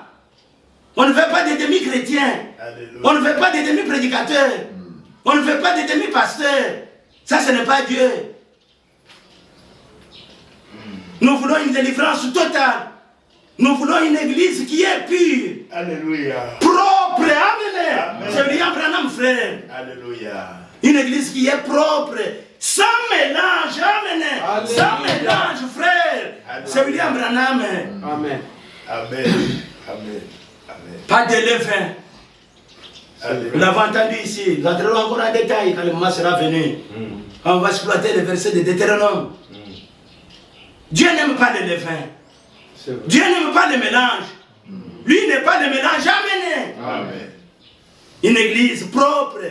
On ne veut pas de demi-chrétiens. Alléluia. On ne veut pas de demi-prédicateurs. On ne veut pas de demi-pasteurs. Ça, ce n'est pas Dieu. Nous voulons une délivrance totale. Nous voulons une église qui est pure. Alléluia. Propre. Amen. Amen. C'est William Branham, frère. Alléluia. Une église qui est propre. Sans mélange. Amen. Alléluia. Sans mélange, frère. Alléluia. C'est William Branham. Amen. Amen. Amen. Amen. Pas de levain. Nous Alléluia. l'avons entendu ici. Nous entrerons encore en détail quand le moment sera venu. On va exploiter les versets de Deutéronome. Dieu n'aime pas le levain. C'est vrai. Dieu n'aime pas le mélange. Lui n'est pas le mélange. Amen. Amen. Une église propre,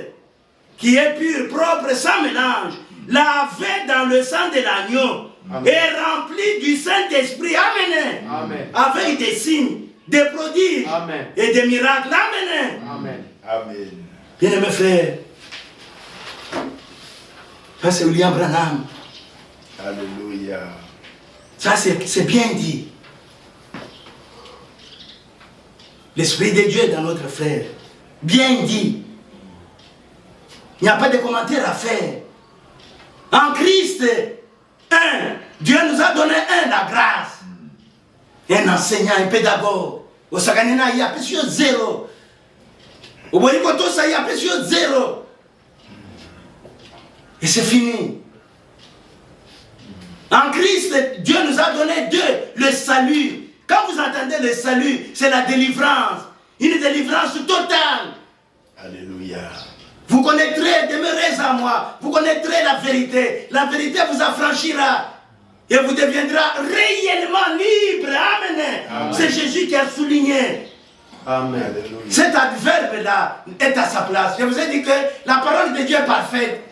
qui est pure, propre, sans mélange, lavée dans le sang de l'agneau Amen. et remplie du Saint-Esprit. Amen. Amen. Avec des signes, des prodiges Amen. et des miracles. Amen. Amen. Amen. Bien-aimés frères, ça c'est William Branham. Alléluia. Ça c'est bien dit. L'Esprit de Dieu est dans notre frère. Bien dit. Il n'y a pas de commentaire à faire. En Christ, Dieu nous a donné la grâce. Un enseignant, un pédagogue. Au Saganina, il y a plus de 0. Au Boyikoto, ça y a plus de 0. Et c'est fini. En Christ, Dieu nous a donné le salut. Quand vous entendez le salut, c'est la délivrance. Une délivrance totale. Alléluia. Vous connaîtrez, demeurez à moi. Vous connaîtrez la vérité. La vérité vous affranchira. Et vous deviendrez réellement libre. Amen. Amen. C'est Jésus qui a souligné. Amen. Alléluia. Cet adverbe-là est à sa place. Je vous ai dit que la parole de Dieu est parfaite.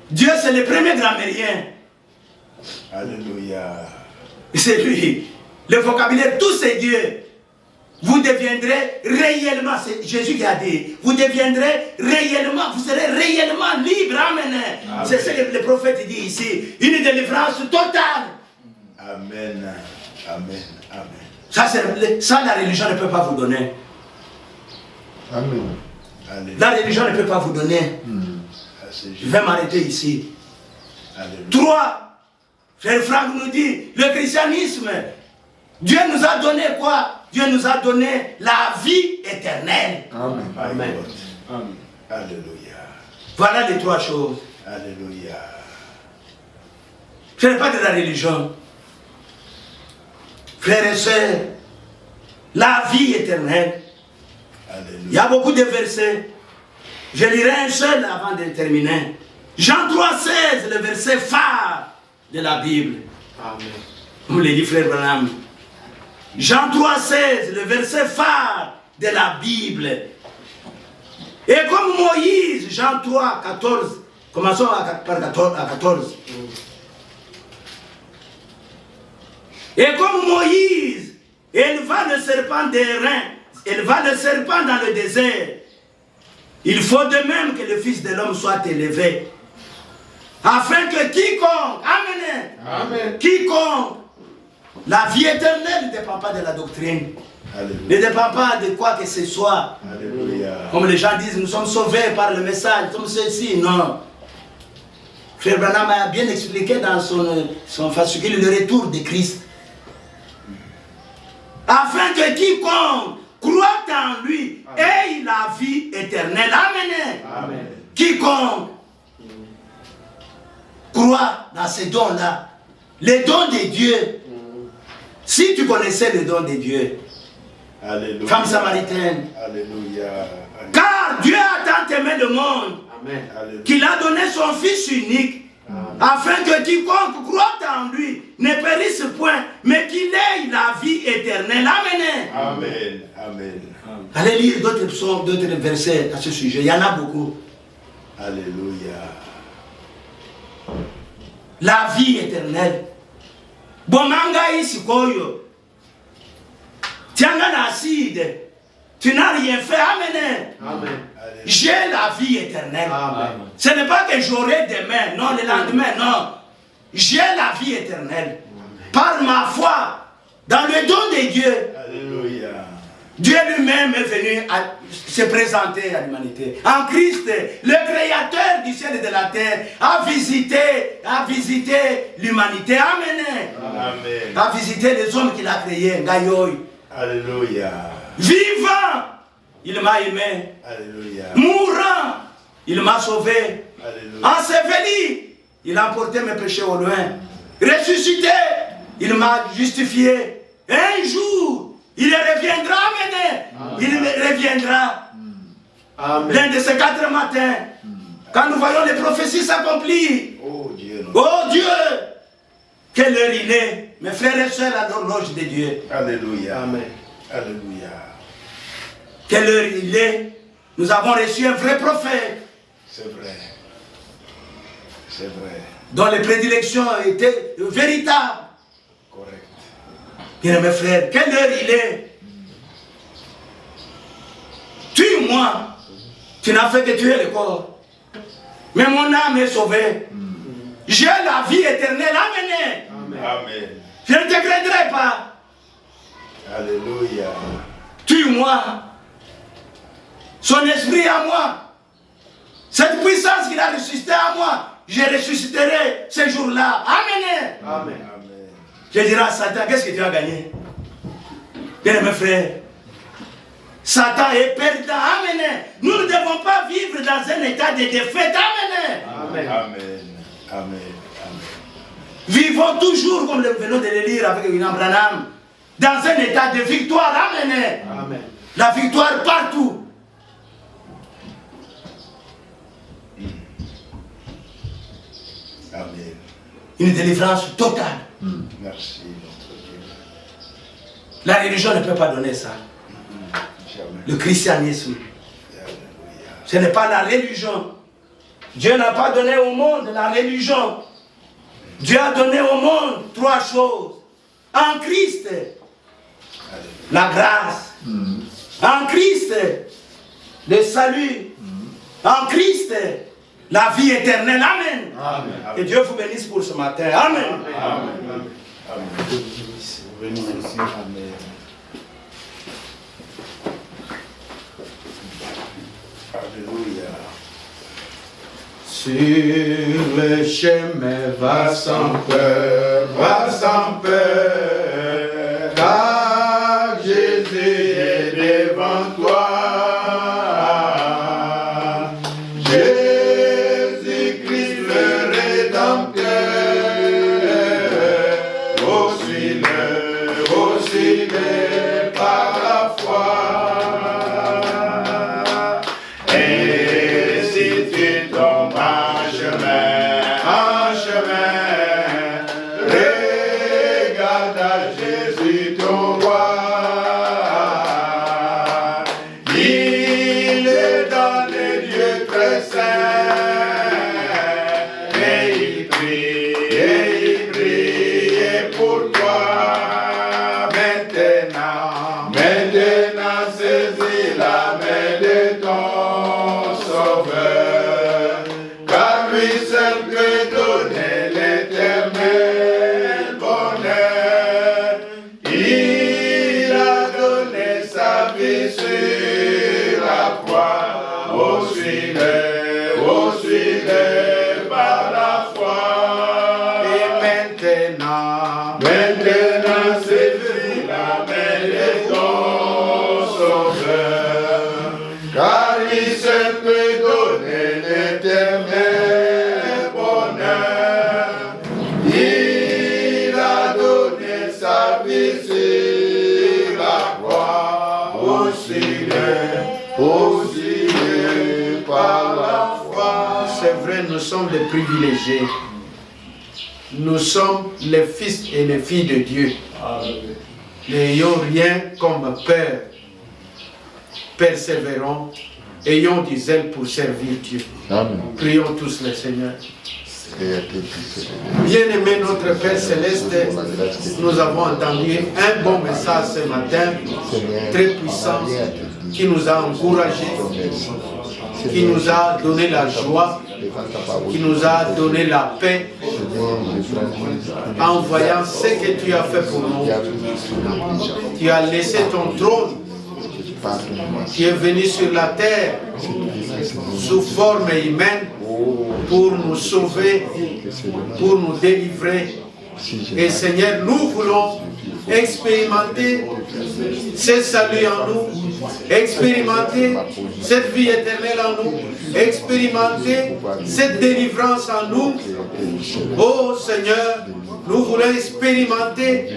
Dieu, c'est le premier grammairien. Alléluia. C'est lui. Le vocabulaire, tout c'est Dieu. Vous deviendrez réellement, c'est Jésus qui a dit, vous deviendrez réellement, vous serez réellement libre. Amen. C'est ce que le prophète dit ici. Une délivrance totale. Amen. Amen. Amen. Ça, la religion ne peut pas vous donner. Amen. Alléluia. La religion ne peut pas vous donner. Ah, c'est Je Jésus. vais m'arrêter ici. Alléluia. 3. Frère Franck nous dit, le christianisme, Dieu nous a donné quoi? Dieu nous a donné la vie éternelle. Amen. Amen. Amen. Alléluia. Voilà les 3 choses. Alléluia. Ce n'est pas de la religion. Frères et sœurs, la vie éternelle. Il y Alléluia. a beaucoup de versets. Je lirai un seul avant de terminer. Jean 3,16, le verset phare de la Bible. Amen. Vous le dit, frère Branham. Jean 3,16, le verset phare de la Bible. Et comme Moïse, Jean 3, 14, commençons par 14. Et comme Moïse éleva le serpent d'airain, éleva le serpent dans le désert, il faut de même que le Fils de l'homme soit élevé, afin que quiconque, amen, Amen. quiconque, la vie éternelle ne dépend pas de la doctrine, ne Alléluia. dépend pas de quoi que ce soit. Alléluia. Comme les gens disent, nous sommes sauvés par le message, nous sommes ceci. Non. Frère Branham a bien expliqué dans son fascicule le retour de Christ. Afin que quiconque croit en lui ait la vie éternelle. Amen. Amen. Quiconque croit dans ces dons-là, les dons de Dieu. Si tu connaissais les dons de Dieu, Alléluia. femme samaritaine, Alléluia. car Dieu a tant aimé le monde Amen. Alléluia. qu'il a donné son Fils unique, afin que quiconque croit en lui ne périsse point, mais qu'il ait la vie éternelle. Amen. Amen. Amen. Allez lire d'autres psaumes, d'autres versets à ce sujet. Il y en a beaucoup. Alléluia. La vie éternelle. Bomanga isikoyo. Tianga l'acide. Tu n'as rien fait. Amen. Amen. Alléluia. J'ai la vie éternelle. Amen. Ce n'est pas que j'aurai demain, non, le lendemain, non. J'ai la vie éternelle. Par ma foi, dans le don de Dieu, Alléluia. Dieu lui-même est venu se présenter à l'humanité. En Christ, le créateur du ciel et de la terre, a visité l'humanité. Amen. Amen. A visité les hommes qu'il a créés. Ngayoy. Alléluia. Vivant, il m'a aimé. Alléluia. Mourant, il m'a sauvé. Alléluia. Enseveli, il a emporté mes péchés au loin. Ressuscité, il m'a justifié. Un jour, il reviendra, amen. Il reviendra. Amen. L'un de ces 4 matins, quand nous voyons les prophéties s'accomplir. Oh Dieu. Oh Dieu, quelle heure il est. Mes frères et sœurs, à l'horloge de Dieu. Alléluia. Amen. Alléluia. Quelle heure il est. Nous avons reçu un vrai prophète C'est vrai. C'est vrai. dont les prédilections étaient véritables. Correct. Bien mes frères, quelle heure il est? Tue-moi. Tu n'as fait que tuer le corps. Mais mon âme est sauvée. J'ai la vie éternelle. Amen. Amen. Je ne te craindrai pas. Alléluia. Tue-moi. Son esprit à moi. Cette puissance qu'il a ressuscité à moi, je ressusciterai ce jour-là. Amen. Amen. Je dirai à Satan, qu'est-ce que tu as gagné? Bien mes frères, Satan est perdant. Amen. Nous ne devons pas vivre dans un état de défaite. Amen. Amen. Amen. Amen. Vivons toujours, comme nous venons de le lire avec William Branham, dans un état de victoire. Amen. Amen. La victoire partout. Amen. Une délivrance totale. Merci, notre Dieu. La religion ne peut pas donner ça. Jamais. Le christianisme. Alléluia. Ce n'est pas la religion. Dieu n'a pas donné au monde la religion. Dieu a donné au monde 3 choses. En Christ, la grâce. En Christ, le salut. En Christ, la vie éternelle. Amen. Amen. Que Dieu vous bénisse pour ce matin. Amen. Amen. Amen. Amen. Alléluia. Sur le chemin va sans peur, car Jésus est devant toi. Jésus-Christ le Rédempteur, aussi le par la foi. Et si tu tombes en chemin, regarde à Jésus ton roi. Il est dans les lieux très saints, et il prie pour toi. Maintenant saisis la main de ton Sauveur, car lui seul peut donner l'éternel bonheur. Il a donné sa vie sur la croix, ô suis-le par la foi. Et maintenant saisis la main de ton Sauveur, car lui seul peut donner l'éternel bonheur. Il a donné sa vie sur la croix, aussi par la foi. C'est vrai, nous sommes les privilégiés. Nous sommes les fils et les filles de Dieu. N'ayons rien comme peur. Persévérons, ayons du zèle pour servir Dieu. Amen. Prions tous le Seigneur. Créateur, Bien-aimé notre Père Céleste, nous avons entendu un bon message ce matin, très puissant, qui nous a encouragés, qui nous a donné la joie, qui nous a donné la paix, en voyant ce que tu as fait pour nous. Tu as laissé ton trône, tu es venu sur la terre sous forme humaine pour nous sauver, pour nous délivrer. Et Seigneur, nous voulons expérimenter ce salut en nous, expérimenter cette vie éternelle en nous, expérimenter cette délivrance en nous. Oh Seigneur, nous voulons expérimenter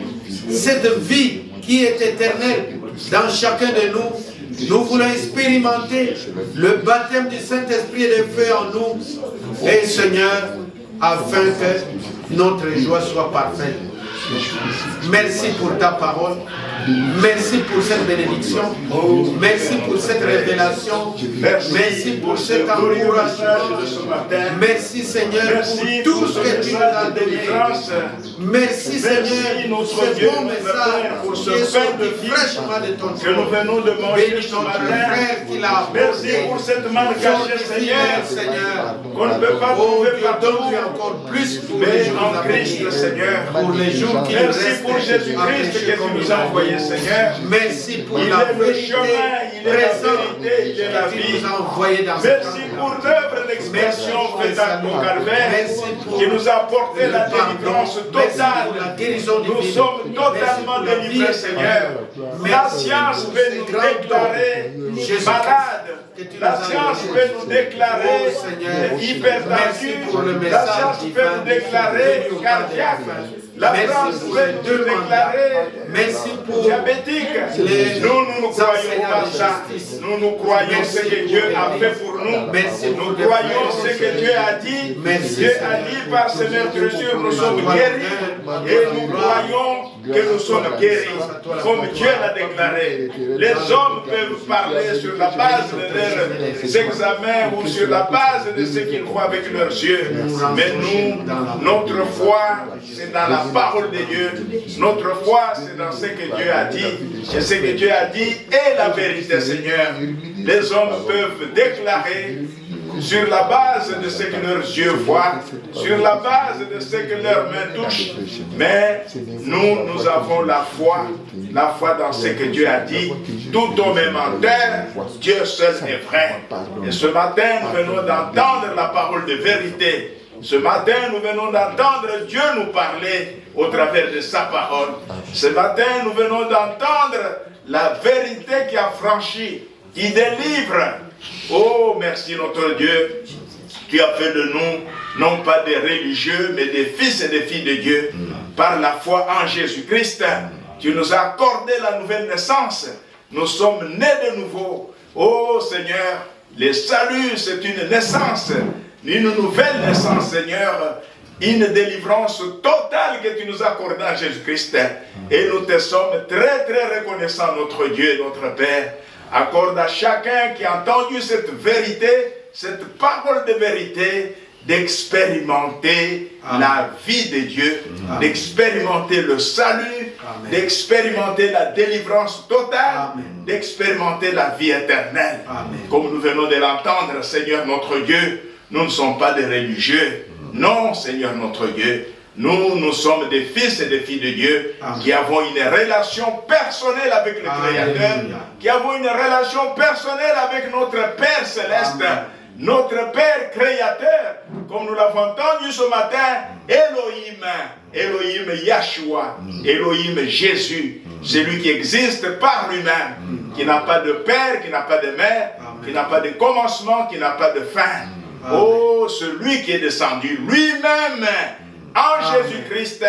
cette vie qui est éternelle dans chacun de nous. Nous voulons expérimenter le baptême du Saint-Esprit et de feu en nous. Et Seigneur, afin que notre joie soit parfaite. Merci pour ta parole. Merci pour cette bénédiction. Merci pour cette révélation. Merci pour cet encouragement. Merci Seigneur pour tout ce que tu nous as donné. Merci Seigneur pour ce bon message qui est sorti fraîchement de ton que nous venons de manger ce matin. Merci pour cette manne cachée, Seigneur, qu'on ne peut pas trouver partout, mais en Christ, Seigneur. Pour les jours qui merci pour Jésus-Christ que tu nous as envoyé, Seigneur. Merci pour il la est le chemin, il est la vérité, il est la vie. Merci pour l'œuvre d'expression faite au calvaire qui nous a apporté la délivrance totale. Nous sommes totalement délivrés, Seigneur. La science peut nous déclarer malades. La science peut nous déclarer hypertendu. La science peut nous déclarer cardiaque. La France peut nous déclarer diabétique. Nous croyons pas ça. Nous croyons ce que Dieu a fait pour nous. Nous croyons ce que Dieu a dit. Dieu a dit par ses meurtrissures nous sommes guéris. Et nous croyons que nous sommes guéris. Comme Dieu l'a déclaré. Les hommes peuvent parler sur la base de leurs examens ou sur la base de ce qu'ils voient avec leurs yeux. Mais nous, notre foi, c'est dans la parole de Dieu. Notre foi, c'est dans ce que Dieu a dit. Et ce que Dieu a dit est la vérité, Seigneur. Les hommes peuvent déclarer sur la base de ce que leurs yeux voient, sur la base de ce que leurs mains touchent. Mais nous avons la foi dans ce que Dieu a dit. Tout homme est menteur, Dieu seul est vrai. Et ce matin, nous venons d'entendre la parole de vérité. Ce matin, nous venons d'entendre Dieu nous parler au travers de sa parole. Ce matin, nous venons d'entendre la vérité qui a franchi, qui délivre. Oh, merci notre Dieu. Tu as fait de nous, non pas des religieux, mais des fils et des filles de Dieu. Par la foi en Jésus-Christ, tu nous as accordé la nouvelle naissance. Nous sommes nés de nouveau. Oh Seigneur, le salut, c'est une naissance. Une nouvelle naissance, Seigneur, une délivrance totale que tu nous as accordée en Jésus-Christ. Et nous te sommes très très reconnaissants, notre Dieu et notre Père. Accorde à chacun qui a entendu cette vérité, cette parole de vérité, d'expérimenter la vie de Dieu, d'expérimenter le salut, d'expérimenter la délivrance totale, d'expérimenter la vie éternelle. Comme nous venons de l'entendre, Seigneur notre Dieu, nous ne sommes pas des religieux. Non, Seigneur notre Dieu. Nous sommes des fils et des filles de Dieu qui avons une relation personnelle avec le Créateur, qui avons une relation personnelle avec notre Père Céleste, notre Père Créateur, comme nous l'avons entendu ce matin, Elohim Yahshua, Elohim Jésus, celui qui existe par lui-même, qui n'a pas de père, qui n'a pas de mère, qui n'a pas de commencement, qui n'a pas de fin. Oh, celui qui est descendu lui-même en Jésus-Christ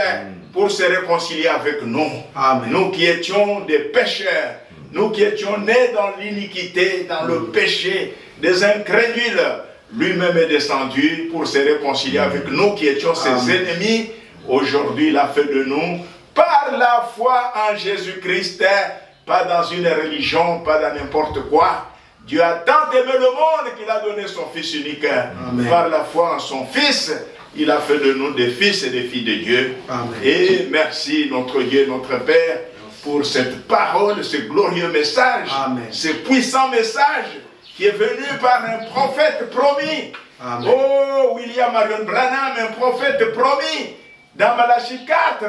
pour se réconcilier avec nous. Nous qui étions des pécheurs, nous qui étions nés dans l'iniquité, dans le péché, des incrédules, lui-même est descendu pour se réconcilier avec nous qui étions ses ennemis. Aujourd'hui, il a fait de nous, par la foi en Jésus-Christ, pas dans une religion, pas dans n'importe quoi. Dieu a tant aimé le monde qu'il a donné son Fils unique. Par la foi en son Fils, il a fait de nous des fils et des filles de Dieu. Et merci notre Dieu, notre Père, pour cette parole, ce glorieux message, ce puissant message qui est venu par un prophète promis. Oh, William Marion Branham, un prophète promis dans Malachie 4.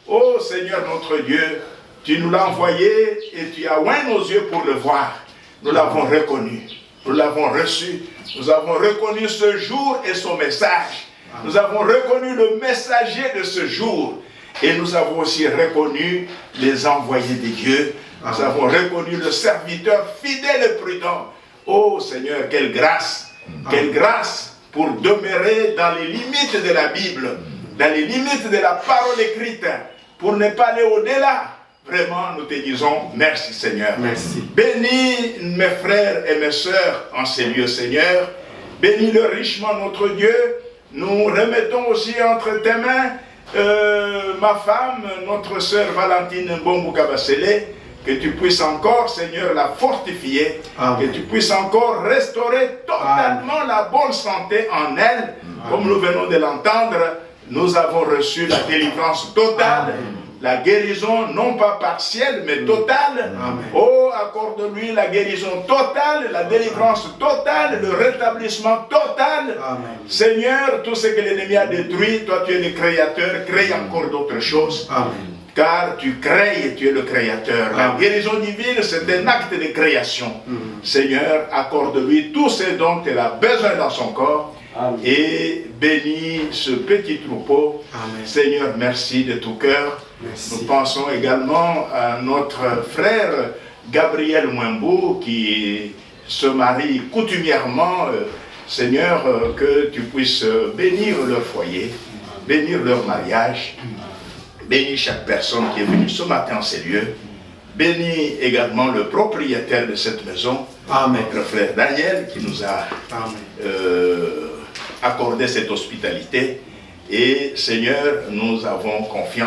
Oh Seigneur notre Dieu, tu nous l'as envoyé et tu as oint nos yeux pour le voir. Nous l'avons reconnu, nous l'avons reçu, nous avons reconnu ce jour et son message. Nous avons reconnu le messager de ce jour et nous avons aussi reconnu les envoyés de Dieu. Nous avons reconnu le serviteur fidèle et prudent. Oh Seigneur, quelle grâce pour demeurer dans les limites de la Bible, dans les limites de la parole écrite, pour ne pas aller au-delà. Vraiment, nous te disons merci Seigneur. Merci. Bénis mes frères et mes sœurs en ces lieux, Seigneur. Bénis-le richement, notre Dieu. Nous remettons aussi entre tes mains ma femme, notre sœur Valentine Mbombo Kabasele, que tu puisses encore, Seigneur, la fortifier, Amen. que tu puisses encore restaurer totalement la bonne santé en elle. Comme nous venons de l'entendre, nous avons reçu la délivrance totale, la guérison non pas partielle, mais totale. Oh, accorde-lui la guérison totale, la délivrance totale, le rétablissement total. Seigneur, tout ce que l'ennemi a détruit, toi tu es le créateur, crée encore d'autres choses. Car tu crées et tu es le créateur. La guérison divine, c'est un acte de création. Seigneur, accorde-lui tout ce dont il a besoin dans son corps. Et bénis ce petit troupeau. Seigneur, merci de tout cœur. Nous pensons également à notre frère Gabriel Mwembo qui se marie coutumièrement. Seigneur, que tu puisses bénir leur foyer, bénir leur mariage. Bénis chaque personne qui est venue ce matin en ces lieux. Bénis également le propriétaire de cette maison, notre frère Daniel, qui nous a accordé cette hospitalité. Et Seigneur, nous avons confiance.